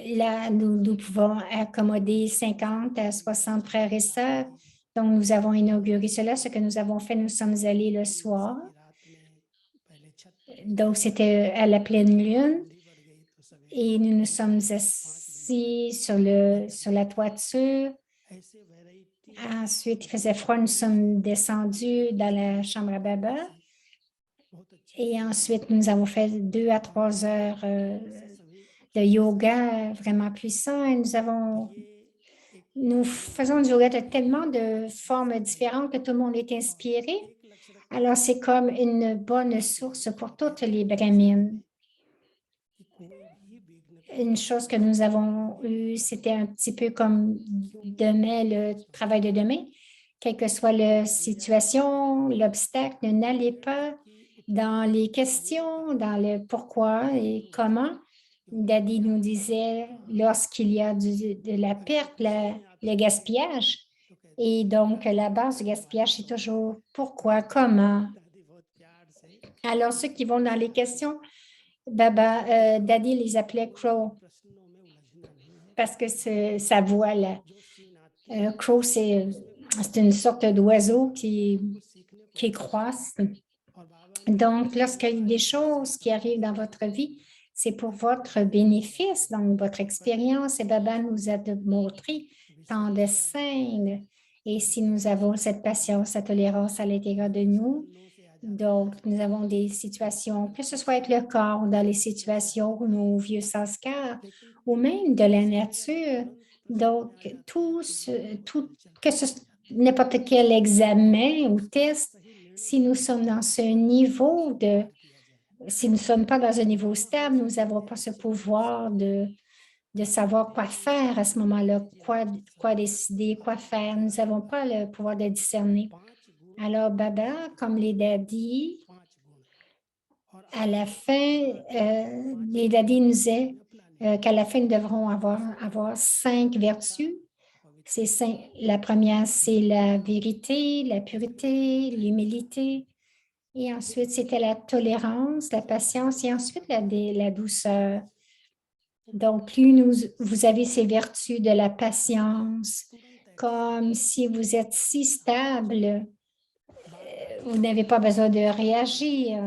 Là, nous pouvons accommoder 50 à 60 frères et sœurs. Donc, nous avons inauguré cela. Ce que nous avons fait, nous sommes allés le soir. Donc, c'était à la pleine lune et nous nous sommes assis sur la toiture. Ensuite, il faisait froid, nous sommes descendus dans la chambre à Baba. Et ensuite, nous avons fait 2 à 3 heures de yoga vraiment puissant. Et nous faisons du yoga de tellement de formes différentes que tout le monde est inspiré. Alors, c'est comme une bonne source pour toutes les brahmines. Une chose que nous avons eue, c'était un petit peu comme demain, le travail de demain. Quelle que soit la situation, l'obstacle, n'allez pas dans les questions, dans le pourquoi et comment. Daddy nous disait, lorsqu'il y a de la perte, le gaspillage. Et donc, la base du gaspillage, c'est toujours pourquoi, comment. Alors, ceux qui vont dans les questions, Daddy les appelait Crow प्रश्नों में उलझना नहीं है parce que sa voix, là. जो सीन आती है Crow, c'est une sorte d'oiseau कुछ सीखने को qui croisse. और बाबा ने Donc, lorsqu'il y a des choses qui arrivent dans votre vie, c'est pour votre bénéfice, donc votre expérience. Et Baba nous a montré tant de signes. Et si nous avons cette patience, cette tolérance à l'intérieur de nous, donc nous avons des situations, que ce soit avec le corps, ou dans les situations, nos vieux sanskars, ou même de la nature. Donc, n'importe quel examen ou test, si nous sommes dans ce niveau si nous ne sommes pas dans un niveau stable, nous n'avons pas ce pouvoir de savoir quoi faire à ce moment-là, quoi décider, quoi faire. Nous n'avons pas le pouvoir de discerner. Alors, Baba, comme les daddies, à la fin, les daddies nous disaient qu'à la fin, nous devrons avoir 5 vertus. La première, c'est la vérité, la pureté, l'humilité. Et ensuite, c'était la tolérance, la patience et ensuite la douceur. Donc, plus vous avez ces vertus de la patience, comme si vous êtes si stable, vous n'avez pas besoin de réagir.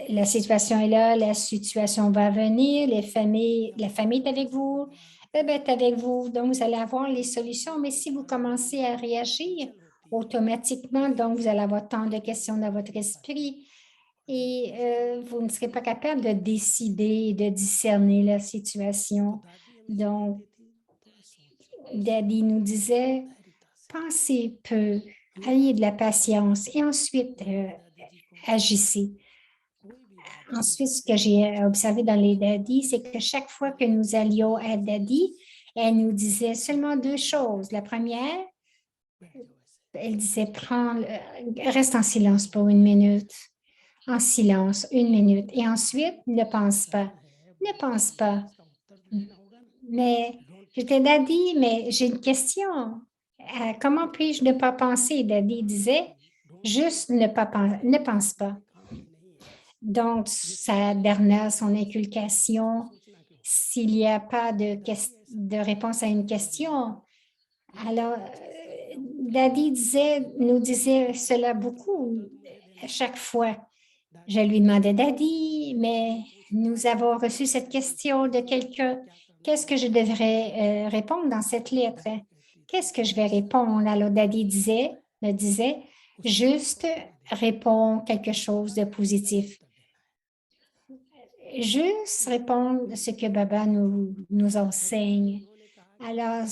La situation est là, la situation va venir, la famille est avec vous, le bébé est avec vous, donc vous allez avoir les solutions. Mais si vous commencez à réagir automatiquement, donc vous allez avoir tant de questions dans votre esprit et vous ne serez pas capable de décider, de discerner la situation. Donc, Daddy nous disait, pensez peu, ayez de la patience et ensuite agissez. Ensuite, ce que j'ai observé dans les daddies, c'est que chaque fois que nous allions à Daddy, elle nous disait seulement 2 choses. La première, elle disait, reste en silence pour 1 minute. En silence, 1 minute. Et ensuite, ne pense pas. Ne pense pas. Mais j'étais Daddy, mais j'ai une question. Comment puis-je ne pas penser? Daddy disait, juste ne pense pas. Donc, son inculcation, s'il n'y a pas de réponse à une question, alors, Daddy nous disait cela beaucoup à chaque fois. Je lui demandais, Daddy, mais nous avons reçu cette question de quelqu'un. Qu'est-ce que je devrais répondre dans cette lettre? Qu'est-ce que je vais répondre? Alors, Daddy me disait, juste réponds quelque chose de positif. Juste répondre à ce que Baba nous enseigne. Alors,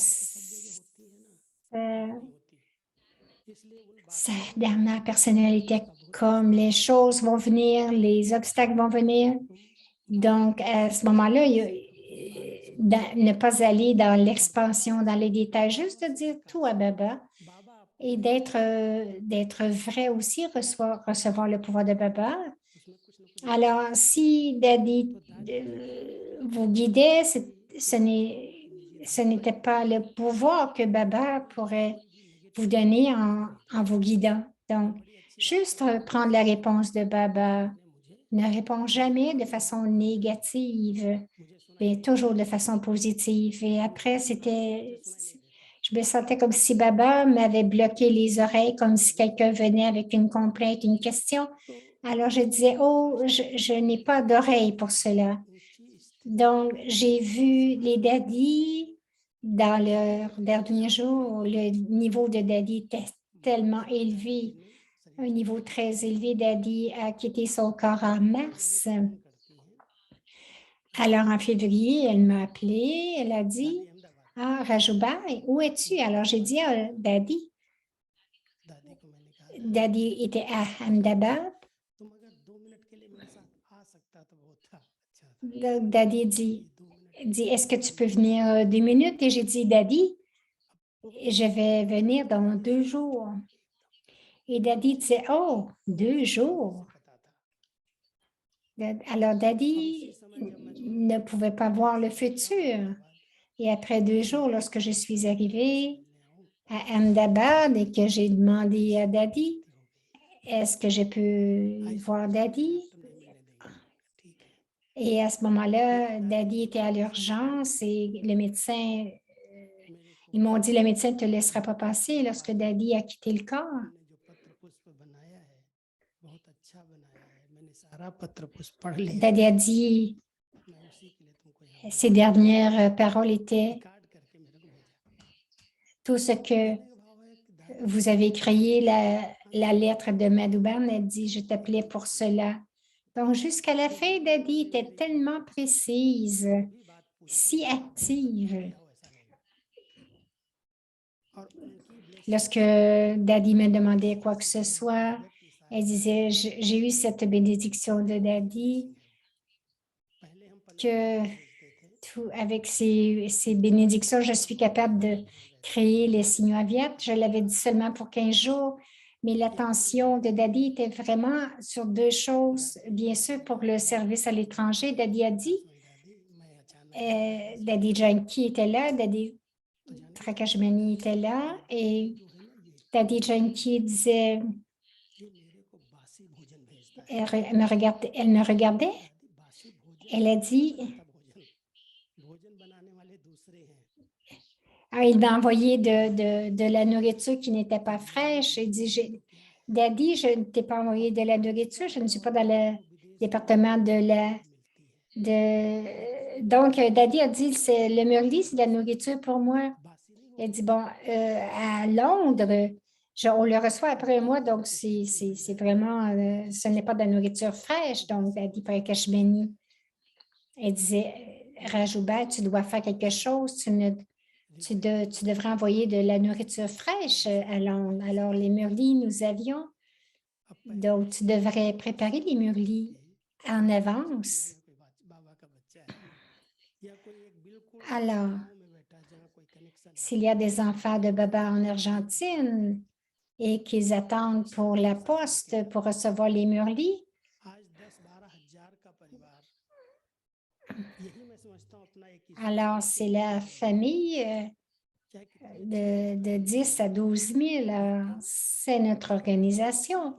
sa dernière personnalité, comme les choses vont venir, les obstacles vont venir. Donc, à ce moment-là, ne pas aller dans l'expansion, dans les détails, juste de dire tout à Baba et d'être vrai aussi, recevoir le pouvoir de Baba. Alors, si Daddy vous guidait, ce n'était pas le pouvoir que Baba pourrait vous donner en vous guidant. Donc, juste prendre la réponse de Baba. Ne répond jamais de façon négative, mais toujours de façon positive. Et après, je me sentais comme si Baba m'avait bloqué les oreilles, comme si quelqu'un venait avec une complainte, une question. Alors, je disais, oh, je n'ai pas d'oreille pour cela. Donc, j'ai vu les daddies dans leur dernier jour, le niveau de daddy était tellement élevé, un niveau très élevé. Daddy a quitté son corps en mars. Alors, en février, elle m'a appelé, elle a dit, « Ah, Rajoubai, où es-tu? » Alors, j'ai dit, « Ah, Daddy. » Daddy était à Ahmedabad. Donc, Daddy dit, est-ce que tu peux venir 2 minutes? Et j'ai dit, Daddy, je vais venir dans 2 jours. Et Daddy disait, oh, 2 jours. Alors, Daddy ne pouvait pas voir le futur. Et après 2 jours, lorsque je suis arrivée à Ahmedabad et que j'ai demandé à Daddy, est-ce que je peux voir Daddy? नहीं मिलने देंगे ठीक है Et à ce moment-là, Daddy était à l'urgence et le médecin, मेरे को ils m'ont dit, le médecin ne te laissera pas passer lorsque Daddy a quitté le corps. मैंने जो पत्र पुष्प बनाया है बहुत अच्छा बनाया है मैंने सारा पत्र पुष्प पढ़ लिया Daddy a dit, मैं उसी के लिए तुमको यहाँ ses dernières paroles étaient, record करके मेरे को भेजा tout ce que कहने का भाव है कि दादी vous avez écrit, la lettre de Madouban, elle dit, je t'appelais pour cela. Donc, jusqu'à la fin, Daddy était tellement précise, भी बात पूछी si active. क्या हो ऐसा नहीं और उनकी blessing Lorsque Daddy me demandait quoi que ce soit, elle disait, j'ai eu cette bénédiction de Daddy, पहले हम 15 que दिन भेजते थे avec ces bénédictions, je suis capable de créer les signaux aviates. Je l'avais dit seulement pour 15 jours, mais l'attention de Daddy était vraiment sur deux choses. Bien sûr, pour le service à l'étranger, Daddy a dit, दादी मैं अचानक Daddy Janki était là, Daddy Prakashmani était là, et जो है ना Daddy Janki disait, ये मेरे को बासी भोजन भेजता है elle me regardait, दादी बासी भोजन elle a dit, बनता भोजन भोजन बनाने वाले दूसरे हैं ah, il m'a envoyé de la nourriture qui n'était pas fraîche. Il dit, Daddy, je ne t'ai pas envoyé de la nourriture, je ne suis pas dans le département de la... Donc, Daddy a dit, c'est le Murli, c'est de la nourriture pour moi. बासी नहीं Il dit, bon, à Londres, on le reçoit après moi, donc c'est vraiment, ce n'est pas de la nourriture fraîche. Donc, Daddy Prakashmani, elle disait, Rajouba, tu dois faire quelque chose, tu devrais envoyer de la nourriture fraîche à Londres. Alors, les Murlis, nous avions, अब पहले donc tu devrais préparer les Murlis en avance. कोई बाबा का बच्चा है या कोई एक बिल्कुल Alors, गांव में बैठा जहाँ कोई connection s'il y a des enfants de Baba en Argentine et qu'ils attendent pour la poste pour recevoir les Murlis, आज 10-12 हजार का परिवार यही मैं समझता हूँ अपना एक alors c'est la famille चाहे कितनी de 10 à 12 000. C'est notre organisation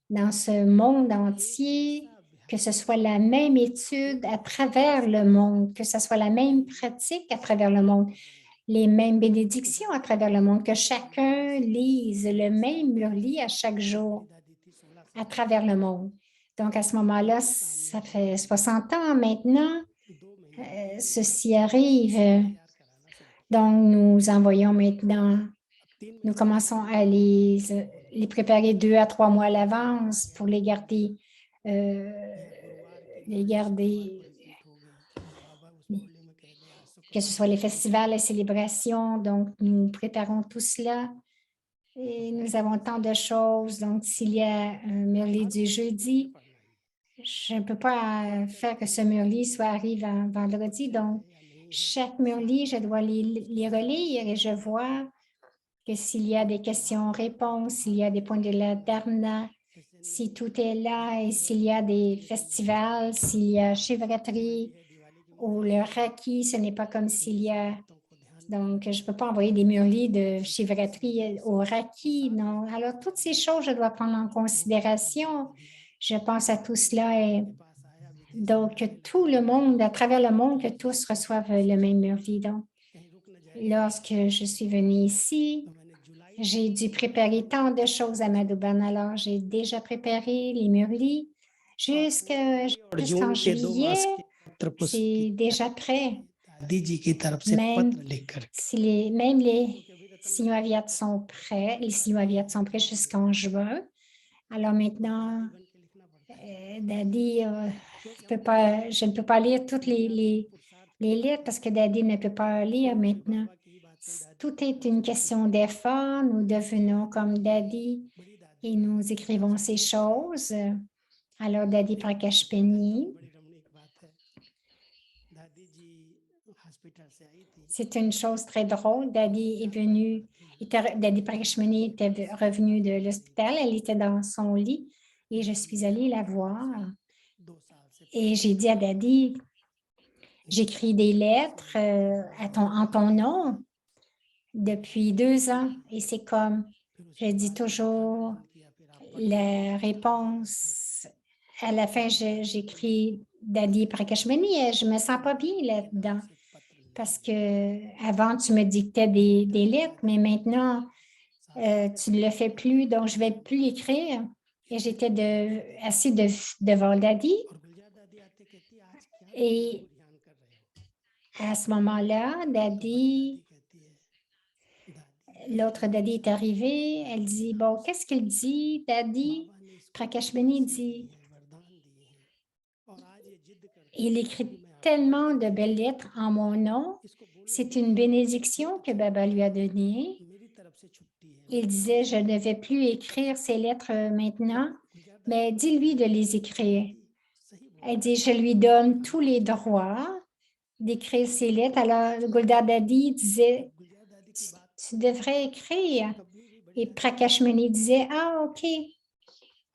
dans ce monde entier, que ce soit la même étude à travers le monde, que ce soit la même pratique à travers le monde, les mêmes bénédictions à travers le monde, que chacun lise le même Murli à chaque jour दादी थी 16 à travers le monde. Donc, à ce moment-là, ça fait 60 ans maintenant, 2 महीने ceci arrive. तैयार कराना शुरू Donc, nous envoyons maintenant, 3 nous commençons à les préparer 2 à 3 mois à l'avance pour les garder, les garder, हो गई बाबा उस मोहल्ले में कह दिया आज तो que ce soit les festivals, les célébrations. Donc, nous préparons tout cela et nous avons tant de choses. Donc, s'il y a un Murli du jeudi, je ne peux pas faire que ce Murli soit arrivé un vendredi. Donc, chaque Murli, je dois les relire et je vois que s'il y a des questions-réponses, s'il y a des points de la Dharna, si tout est là et s'il y a des festivals, s'il y a Shivratri ou le Raki, ce n'est pas comme s'il y a... Donc, je ne peux pas envoyer des Murlis de Shivratri au Raki, non. Alors, toutes ces choses, je dois prendre en considération. Je pense à tout cela et donc que tout le monde, à travers le monde, que tous reçoivent le même Murli. Donc, lorsque je suis venue ici, j'ai dû préparer tant de choses à Madhouban. Alors, j'ai déjà préparé les Murlis jusqu'en और जून के 2 juillet. मास के पत्र पुष्प C'est déjà prêt. दादी जी की तरफ से Même पत्र लिख कर si même les signaux aviates sont prêts, les signaux aviates sont prêts jusqu'en juin. Alors maintenant, Daddy, je ne peux pas lire toutes les lettres parce que Daddy ne peut pas lire maintenant. Tout est une question d'effort. Nous devenons comme Daddy et nous écrivons ces choses. Alors, Daddy Prakashpeni, बड़ी रमणीक बात है दादी जी हॉस्पिटल से आई थी c'est une chose très drôle. Daddy est venu, Daddy Prakashmani était revenue de l'hôpital. Elle était dans son lit et je suis allée la voir. 2 साल से Et j'ai dit à Daddy, j'écris des lettres en ton nom depuis 2 ans. Et c'est comme, je dis toujours, la réponse, à la fin, j'écris Dadi Prakashmani et je me sens pas bien là-dedans parce que avant tu me dictais des lettres, mais maintenant, tu ne le fais plus, donc je vais plus écrire. Et j'étais assis devant Dadi. और गुलजार दादी आते कहती आज क्या Et ध्यान कर रहे हो à ce moment-là, Dadi, दादी कहती है दादी l'autre Dadi est arrivé. Elle dit, bon, qu'est-ce qu'il dit, Dadi? बाबा ने इसको Prakashmani आशीर्वाद dit, दिए हैं, वरदान दिए हैं और आज ये जिद करता il है écrit कि मैं आपको tellement de belles lettres en mon nom. इसको बोलो C'est une bénédiction que Baba lui a donnée. मेरी तरफ से छुट्टी है Il disait, je ne vais plus écrire ces lettres maintenant, mais dis-lui de les écrire. सही बोल Elle dit, je lui donne tous les droits d'écrire ces lettres. Alors, Gulдар Dadi disait, गुलजार दादी की बात tu devrais écrire. कभी भी बड़ी Et Prakashmani disait, ah, OK.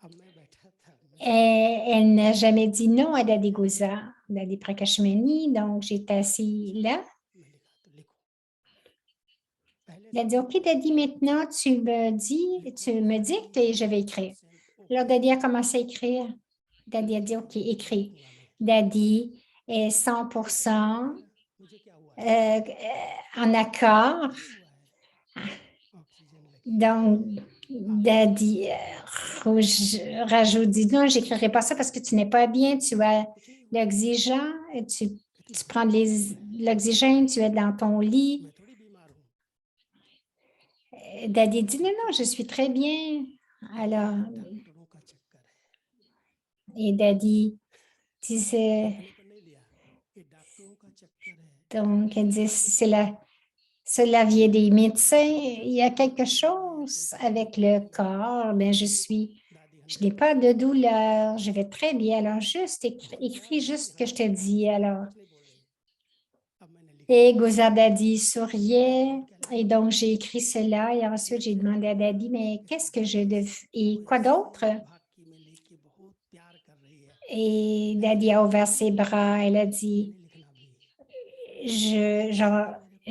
अब मैं बैठा था Et elle n'a jamais dit non à Dadi Gulzar, Dadi Prakashmani. Donc, j'étais assis là. मैंने कहा तो लिखो पहले Elle a dit, OK, Dadi, maintenant, tu me dictes et je vais écrire. Alors, Dadi a commencé à écrire. Dadi a dit, OK, écris. Dadi est 100% मुझे क्या हुआ en accord. Oxygen लगी Donc, Dadi rajoute, dit, non, je n'écrirai pas ça parce que tu n'es pas bien, tu as l'oxygène, tu prends de l'oxygène, tu es dans ton lit. मैं थोड़ी बीमार हूँ Dadi dit, non, non, je suis très bien. Alors, डॉक्टरों का चक्कर है et Dadi disait, अपने पर नहीं लिया ये डॉक्टरों का चक्कर है donc, elle dit, cela vient des médecins. Il y a quelque chose avec le corps, mais je n'ai pas de douleur, je vais très bien. Alors, juste écris juste ce que je te dis. Alors, अब मैंने लिखा et Gulzar Dadi souriait. Et donc, j'ai écrit cela. Et ensuite, j'ai demandé à Dadi, mais qu'est-ce que je devais... Et quoi d'autre? भाग की में लेके बहुत प्यार कर रही है Et Dadi a ouvert ses bras. Elle a dit, नहीं लिखना भी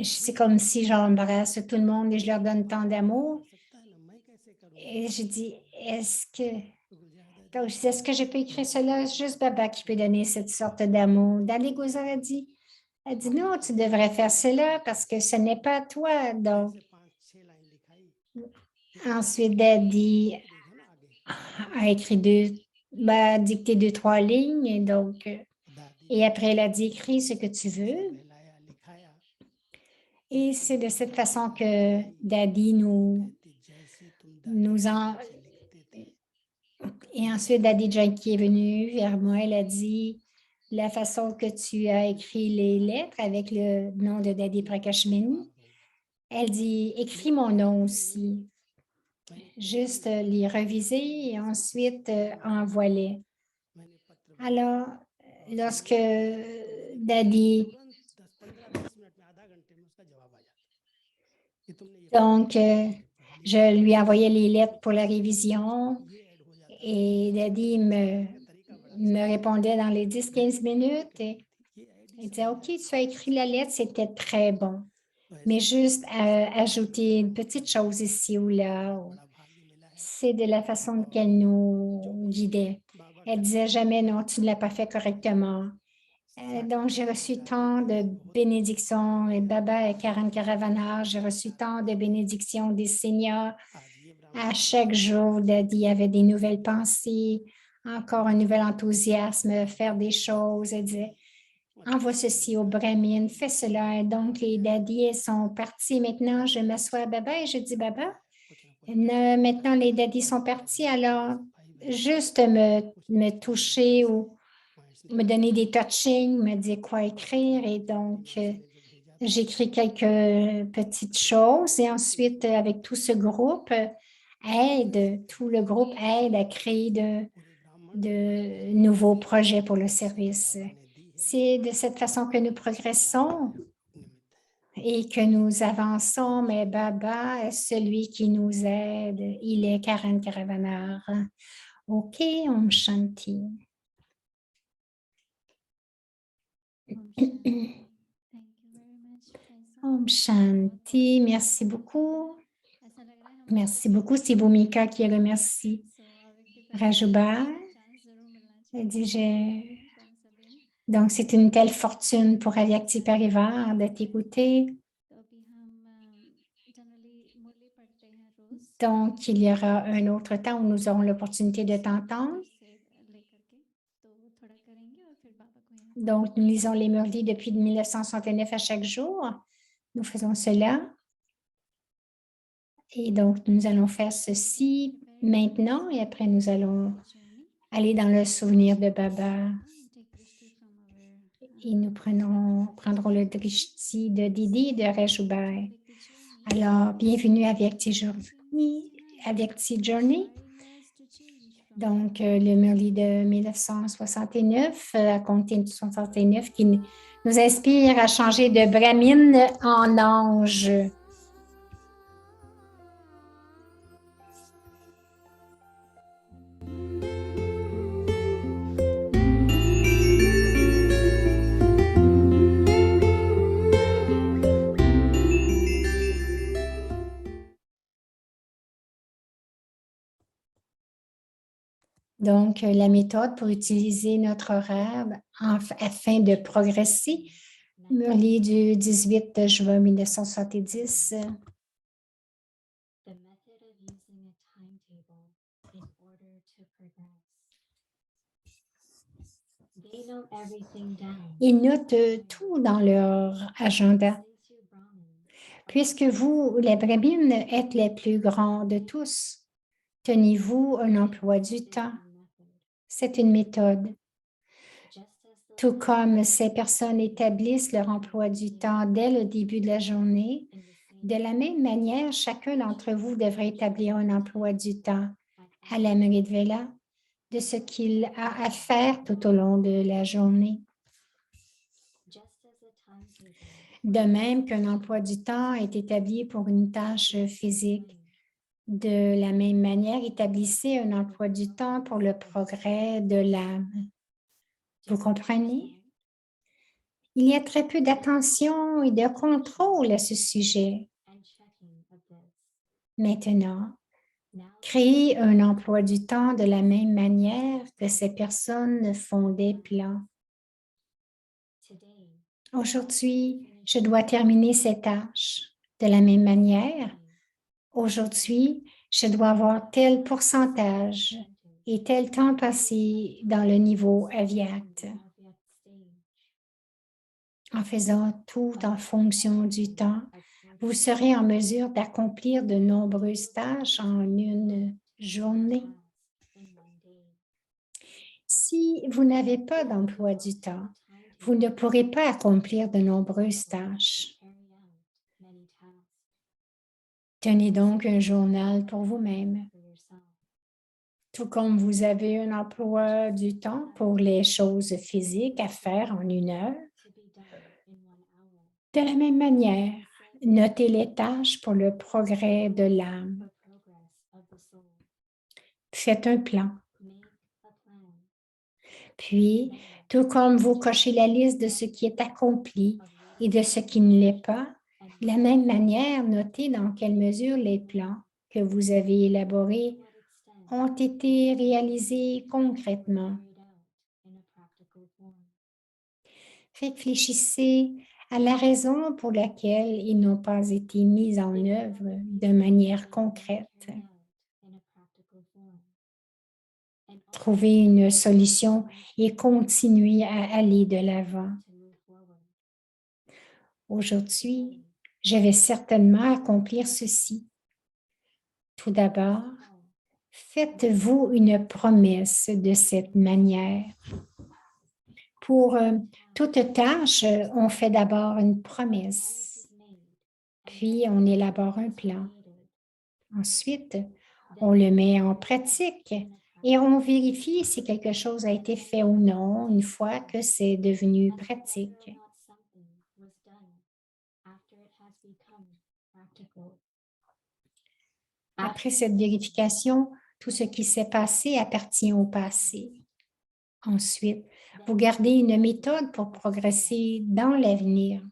c'est comme si j'embrasse tout le monde et je leur donne tant d'amour. सकता है ना मैं कैसे करूँ Et je dis, est-ce que... तो गुलजार दादी Donc, je dis, est-ce que je peux écrire cela? C'est juste Baba qui peut donner cette sorte d'amour. Dadi Gulzar a dit, elle dit, non, tu devrais faire cela parce que ce n'est pas toi. Donc, से 5-6 लाइन लिखाई ensuite, Dadi देखा ना आगे a écrit dicté 2-3 lignes. Et donc, दादी et après, elle a dit, écris ce que tu veux. बहलाया लिखाया Et c'est de cette façon que Dadi nous कहती जैसे तुम en... से लिखते थे Et ensuite, Dadi Janki est venue vers moi. Elle a dit, la façon que tu as écrit les lettres avec le nom de Dadi Prakashmani, elle dit, écris mon nom aussi. Juste les reviser et ensuite envoie-les. मैंने पत्र Alors, lorsque Dadi, तुरंत 10-15-20 मिनट में आधा घंटे में उसका जवाब आ जाता कि तुमने ये donc, je lui envoyais les lettres pour la révision ये ऐड हो जाता et Dadi तरीका बड़ा me répondait dans les 10-15 minutes et ये add il disait, OK, tu as écrit la lettre, c'était très bon. Mais juste ajouter une petite chose ici ou là. बड़ा भाग्य मिला है C'est de la façon qu'elle nous guidait. बाबा Elle disait jamais non, tu ne l'as pas fait correctement. Donc, j'ai reçu tant de bénédictions. Et Baba et Karen Karavanar, j'ai reçu tant de bénédictions des seigneurs. आज ये ब्राह्मण À chaque jour, il y avait des nouvelles pensées, encore un nouvel enthousiasme, faire des choses. Elle disait, envoie ceci au Brahmin, fais cela. Et donc, les daddies sont partis. Maintenant, je m'assois à Baba et je dis, Baba, maintenant les daddies sont partis, alors juste me toucher ou me donner des touchings, me dire quoi écrire. Et donc, j'écris quelques petites choses et ensuite, avec tout ce groupe, tout le groupe aide à créer de nouveaux projets pour le service. C'est de cette façon que nous progressons et que nous avançons, mais Baba est celui qui nous aide. Il est Karen Karavanar. OK, Om Shanti. Thank you very much, Faisal. Om Shanti. Merci beaucoup. ऐसा लग रहा है हम Merci beaucoup. C'est Bhumika qui remercie. So Rajouba, elle dit, donc c'est une telle fortune pour Avyakti Parivar de t'écouter. Donc, il y aura un autre temps où nous aurons l'opportunité de t'entendre. Donc, nous lisons les Murlis depuis 1969 à chaque jour. Nous faisons cela. Et donc, nous allons faire ceci maintenant et après, nous allons aller dans le souvenir de Baba. Et nous prendrons le drishti de Didi et de Rajoubai. Alors, bienvenue à Avyakti Journey. Donc, le Murli de 1969, à compter de 69, qui nous inspire à changer de Brahmine en ange. Donc, la méthode pour utiliser notre horaire afin de progresser, Murli du 18 juin 1970. The method of using a timetable in order to progress. They note everything down. Ils notent tout dans leur agenda. Since you Brahmin, Puisque vous, les Brahmines, êtes les plus grands de tous, tenez-vous un emploi du temps. C'est une méthode. just as the Tout comme ces personnes établissent leur emploi du temps dès le début de la journée, in the same de la même manière, chacun d'entre vous devrait établir un emploi du temps à l'Amrit Vela de ce qu'il a à faire tout au long de la journée. just as a timetable De même qu'un emploi du temps est établi pour une tâche physique, de la même manière, établissez un emploi du temps pour le progrès de l'âme. Vous comprenez? Il y a très peu d'attention et de contrôle à ce sujet. and checking of this. Maintenant, Now créez un emploi du temps de la même manière que ces personnes font des plans. today Aujourd'hui, je dois terminer ces tâches. De la même manière, aujourd'hui, je dois avoir tel pourcentage et tel temps passé dans le niveau aviat. En faisant tout en fonction du temps, vous serez en mesure d'accomplir de nombreuses tâches en une journée. Si vous n'avez pas d'emploi du temps, vous ne pourrez pas accomplir de nombreuses tâches. Tenez donc un journal pour vous-même. Tout comme vous avez un emploi du temps pour les choses physiques à faire en 1 heure, de la même manière, notez les tâches pour le progrès de l'âme. Faites un plan. Puis, tout comme vous cochez la liste de ce qui est accompli et de ce qui ne l'est pas, de la même manière, notez dans quelle mesure les plans que vous avez élaborés ont été réalisés concrètement. Réfléchissez à la raison pour laquelle ils n'ont pas été mis en œuvre de manière concrète. Trouvez une solution et continuez à aller de l'avant. Aujourd'hui, je vais certainement accomplir ceci. Tout d'abord, faites-vous une promesse de cette manière. Pour toute tâche, on fait d'abord une promesse, puis on élabore un plan. Ensuite, on le met en pratique et on vérifie si quelque chose a été fait ou non une fois que c'est devenu pratique. Après cette vérification, tout ce qui s'est passé appartient au passé. Ensuite, vous gardez une méthode pour progresser dans l'avenir.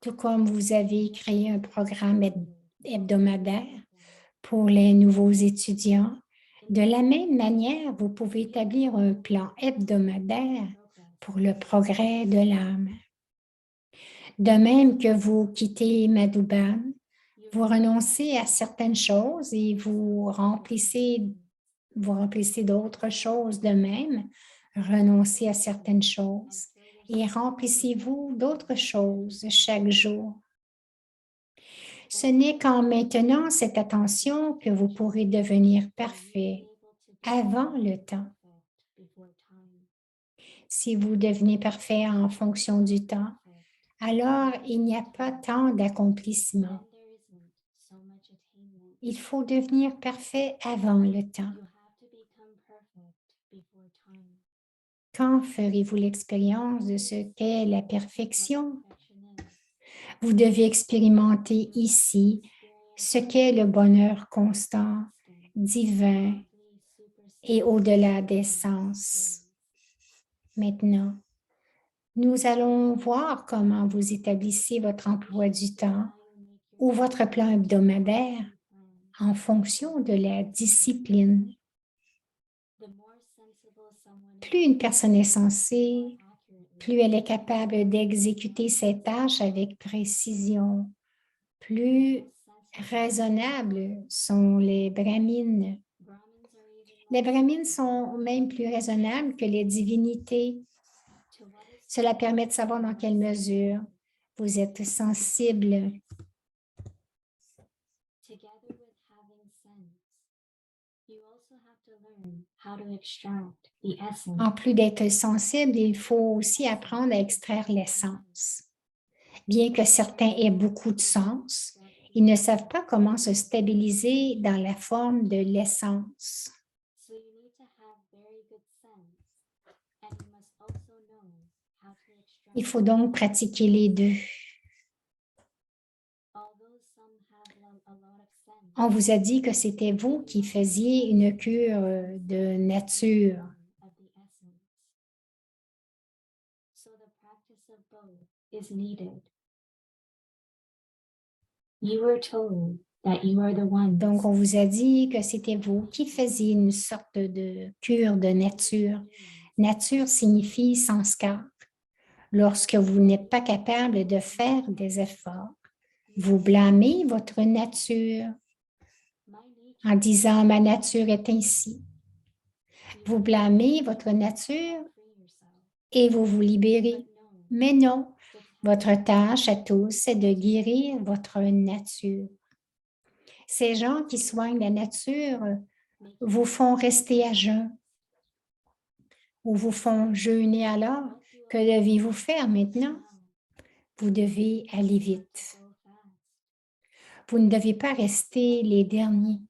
Tout comme vous avez créé un programme hebdomadaire pour les nouveaux étudiants, De la même manière, vous pouvez établir un plan hebdomadaire pour le progrès de l'âme. De même que vous quittez Madhuban, vous renoncez à certaines choses et vous remplissez d'autres choses de même. Renoncez à certaines choses et remplissez-vous d'autres choses chaque jour. Ce n'est qu'en maintenant cette attention que vous pourrez devenir parfait avant le temps. Si vous devenez parfait en fonction du temps, alors il n'y a pas tant d'accomplissement. Il faut devenir parfait avant le temps. Quand ferez-vous l'expérience de ce qu'est la perfection? Vous devez expérimenter ici ce qu'est le bonheur constant, divin et au-delà des sens. Maintenant, nous allons voir comment vous établissez votre emploi du temps ou votre plan hebdomadaire en fonction de la discipline. Plus une personne est sensée, plus elle est capable d'exécuter ses tâches avec précision, plus raisonnables sont les brahmines. Les brahmines sont même plus raisonnables que les divinités. Cela permet de savoir dans quelle mesure vous êtes sensible. En plus d'être sensible, il faut aussi apprendre à extraire l'essence. Bien que certains aient beaucoup de sens, ils ne savent pas comment se stabiliser dans la forme de l'essence. Il faut donc pratiquer les deux. On vous a dit que c'était vous qui faisiez une cure de nature. Donc, on vous a dit que c'était vous qui faisiez une sorte de cure de nature. Nature signifie sanskar. Lorsque vous n'êtes pas capable de faire des efforts, vous blâmez votre nature en disant « ma nature est ainsi ». Vous blâmez votre nature et vous vous libérez. Mais non, votre tâche à tous, c'est de guérir votre nature. Ces gens qui soignent la nature vous font rester à jeun ou vous font jeûner alors. Que devez-vous faire maintenant? Vous devez aller vite. Vous ne devez pas rester les derniers.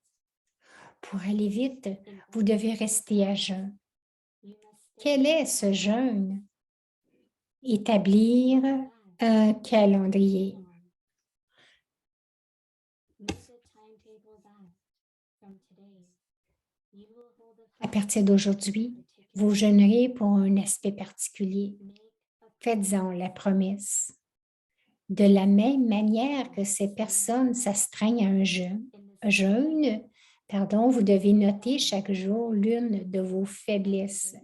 Pour aller vite, vous devez rester à jeun. Quel est ce jeûne? Établir un calendrier. À partir d'aujourd'hui, vous jeûnerez pour un aspect particulier. Faites-en la promesse. De la même manière que ces personnes s'astreignent à un jeûne, vous devez noter chaque jour l'une de vos faiblesses.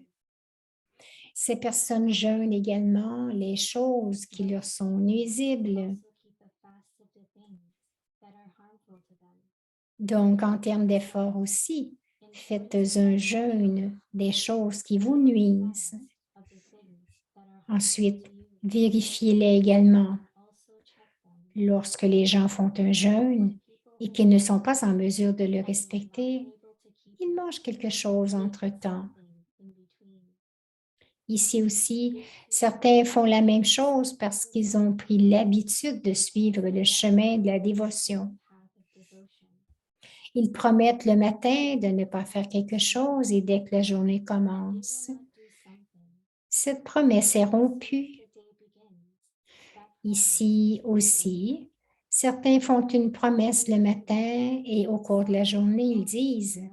Ces personnes jeûnent également les choses qui leur sont nuisibles. Donc, en termes d'effort aussi, faites un jeûne des choses qui vous nuisent. Ensuite, vérifiez-les également. Lorsque les gens font un jeûne et qu'ils ne sont pas en mesure de le respecter, ils mangent quelque chose entre-temps. Ici aussi, certains font la même chose parce qu'ils ont pris l'habitude de suivre le chemin de la dévotion. Ils promettent le matin de ne pas faire quelque chose et dès que la journée commence, cette promesse est rompue. Ici aussi, certains font une promesse le matin et au cours de la journée, ils disent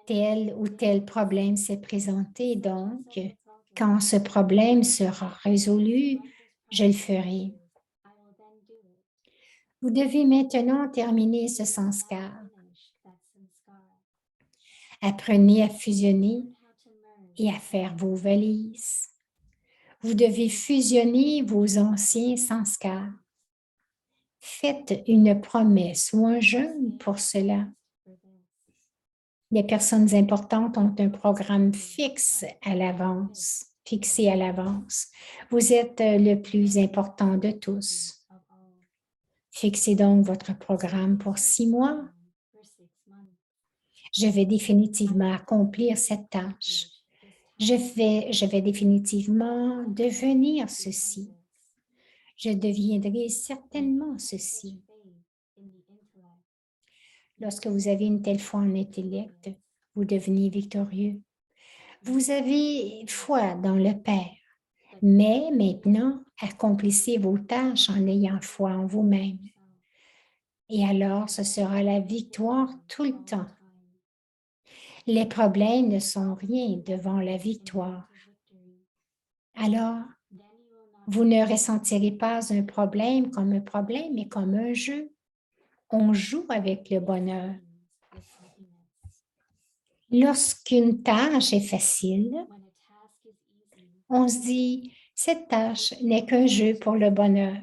tel ou tel problème s'est présenté, donc quand ce problème sera résolu, je le ferai. Vous devez maintenant terminer ce sanskar. Apprenez à fusionner Learn how to merge et à faire vos valises. Vous devez fusionner vos anciens sanskars. Faites une promesse ou un jeûne pour cela. for this. Les personnes importantes ont un programme fixe à l'avance, fixé à l'avance. Vous êtes le plus important de tous. Of all. Fixez donc votre programme pour 6 mois. For 6 months. Je vais définitivement accomplir cette tâche. Je vais définitivement devenir ceci. Je deviendrai certainement ceci. Lorsque vous avez une telle foi en intellect, vous devenez victorieux. Vous avez foi dans le Père, mais maintenant, accomplissez vos tâches en ayant foi en vous-même. Et alors, ce sera la victoire tout le temps. Les problèmes ne sont rien devant la victoire. Alors, vous ne ressentirez pas un problème, mais comme un jeu. On joue avec le bonheur. Lorsqu'une tâche est facile, on se dit, cette tâche n'est qu'un jeu pour le bonheur.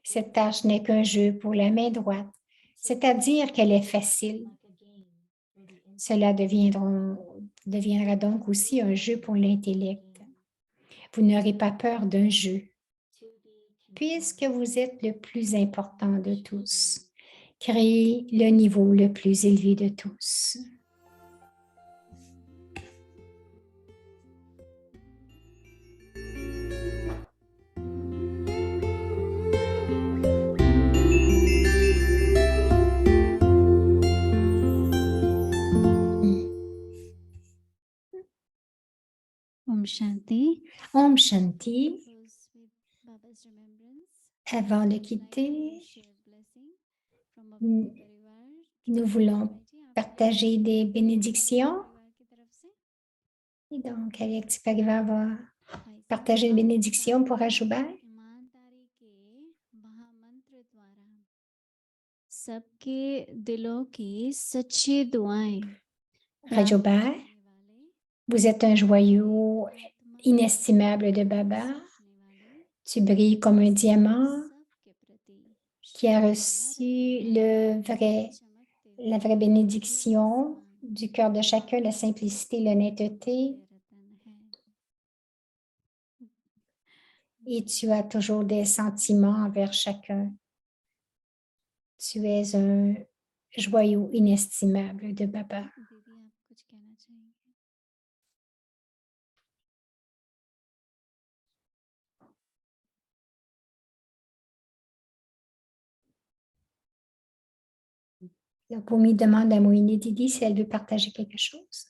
Cette tâche n'est qu'un jeu pour la main droite, c'est-à-dire qu'elle est facile. Cela deviendra donc aussi un jeu pour l'intellect. Vous n'aurez pas peur d'un jeu, puisque vous êtes le plus important de tous. Créez le niveau le plus élevé de tous. Om Shanti. Om Shanti. Close with Baba's remembrance. Avant de Like quitter, to share blessing from Mm, Avakti Parivar nous to voulons society. आप partager des Avakti bénédictions. Parivar की तरफ से Et donc, Avakti Parivar va भाई partager une साहब, bénédiction pour Ajubai. ईमानदारी के महामंत्र द्वारा सबके दिलों की सच्ची दुआएं Rajobai, करने वाले vous êtes un joyau inestimable de Baba. Tu brilles comme un diamant qui a reçu la vraie bénédiction du cœur de chacun, la simplicité, l'honnêteté. Et tu as toujours des sentiments envers chacun. Tu es un joyau inestimable de Baba. दीदी आप कुछ कहना चाहेंगे? La Poumi demande à Moïni Didi si elle veut partager quelque chose.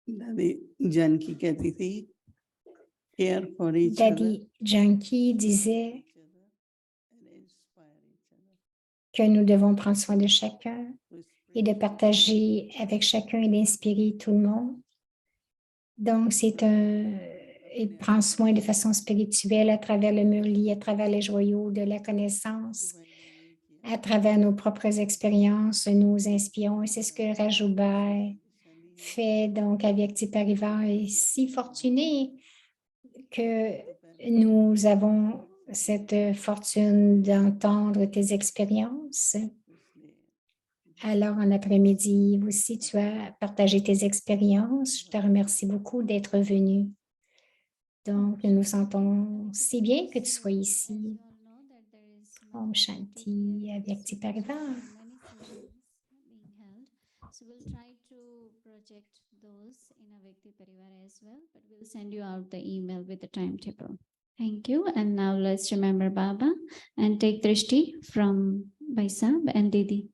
दादी जानकी कहती थी care for each other Daddy Janki disait and inspire each other. que nous devons prendre soin de chacun To et de spread partager avec chacun et d'inspirer tout le monde. Donc, il prend soin de façon spirituelle à travers le murli, à travers les joyaux de la connaissance, à travers nos propres expériences, nous nous inspirons. Et c'est ce que Rajubai fait. Donc, Avakti Parivar est si fortuné que nous avons cette fortune d'entendre tes expériences. Alors, en après-midi, aussi, tu as partagé tes expériences. Je te remercie beaucoup d'être venu. Donc, nous nous sentons si bien que tu sois ici. Om Shanti, Avakti Parivar. So we'll try to project those in Avakti Parivar as well, but we'll send you out the email with the timetable. Thank you. And now let's remember Baba and take Drishti from Baisab and Didi.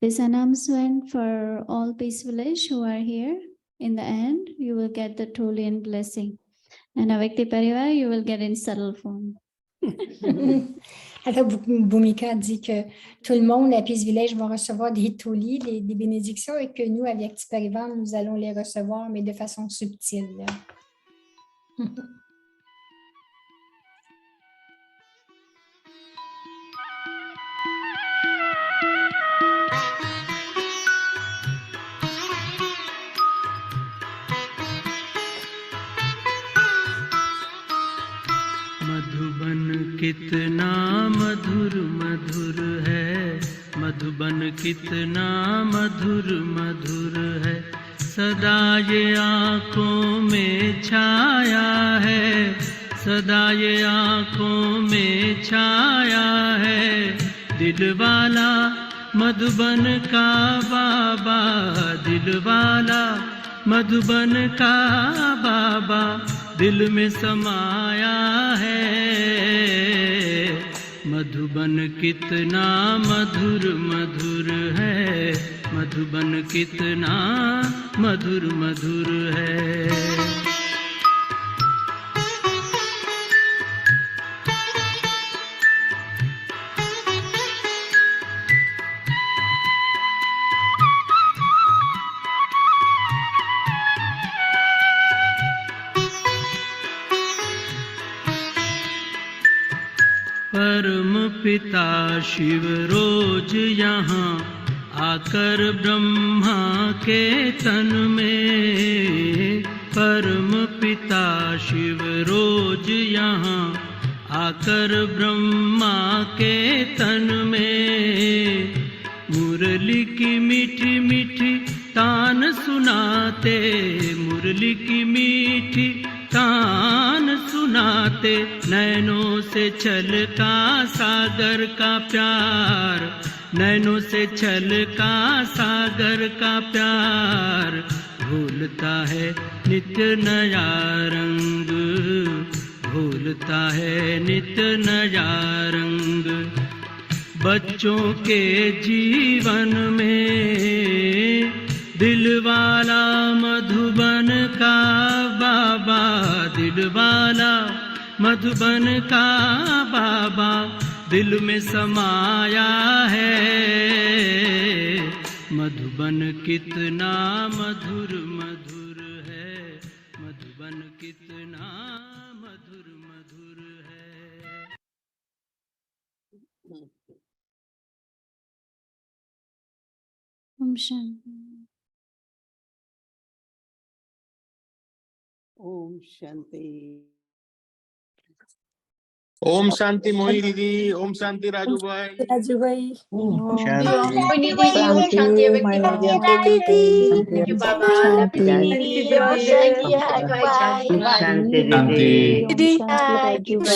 This announcement for all Peace Village who are here. In the end, you will get the Tulian blessing. And Avakti Parivar, you will get in subtle form. Alors, Bhumika dit que tout le monde à Peace Village va recevoir des tolis, des bénédictions, et que nous, avec Tiparivan, nous allons les recevoir, mais de façon subtile. Madhuban कितना मधुर मधुर है, मधुबन कितना मधुर मधुर है, सदा ये आँखों में छाया है, सदा ये आँखों में छाया है, दिलवाला मधुबन का बाबा, दिलवाला मधुबन का बाबा दिल में समाया है। मधुबन कितना मधुर मधुर है, मधुबन कितना मधुर मधुर है। परम पिता शिव रोज यहाँ आकर ब्रह्मा के तन में, परम पिता शिव रोज यहाँ आकर ब्रह्मा के तन में, मुरली की मीठी मीठी तान सुनाते, मुरली की मीठी तान सुनाते, नैनों से छलका सागर का प्यार, नैनों से छलका सागर का प्यार, भूलता है नित्य नया रंग, भूलता है नित्य नया रंग, बच्चों के जीवन में दिलवाला मधुबन का बाबा, दिलवाला मधुबन का बाबा दिल में समाया है। मधुबन कितना मधुर मधुर है, मधुबन कितना मधुर मधुर है। ओम शांति। ओम शांति। ओम शांति मोही दीदी, ओम शांति राजू भाई। राजू भाई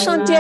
शांति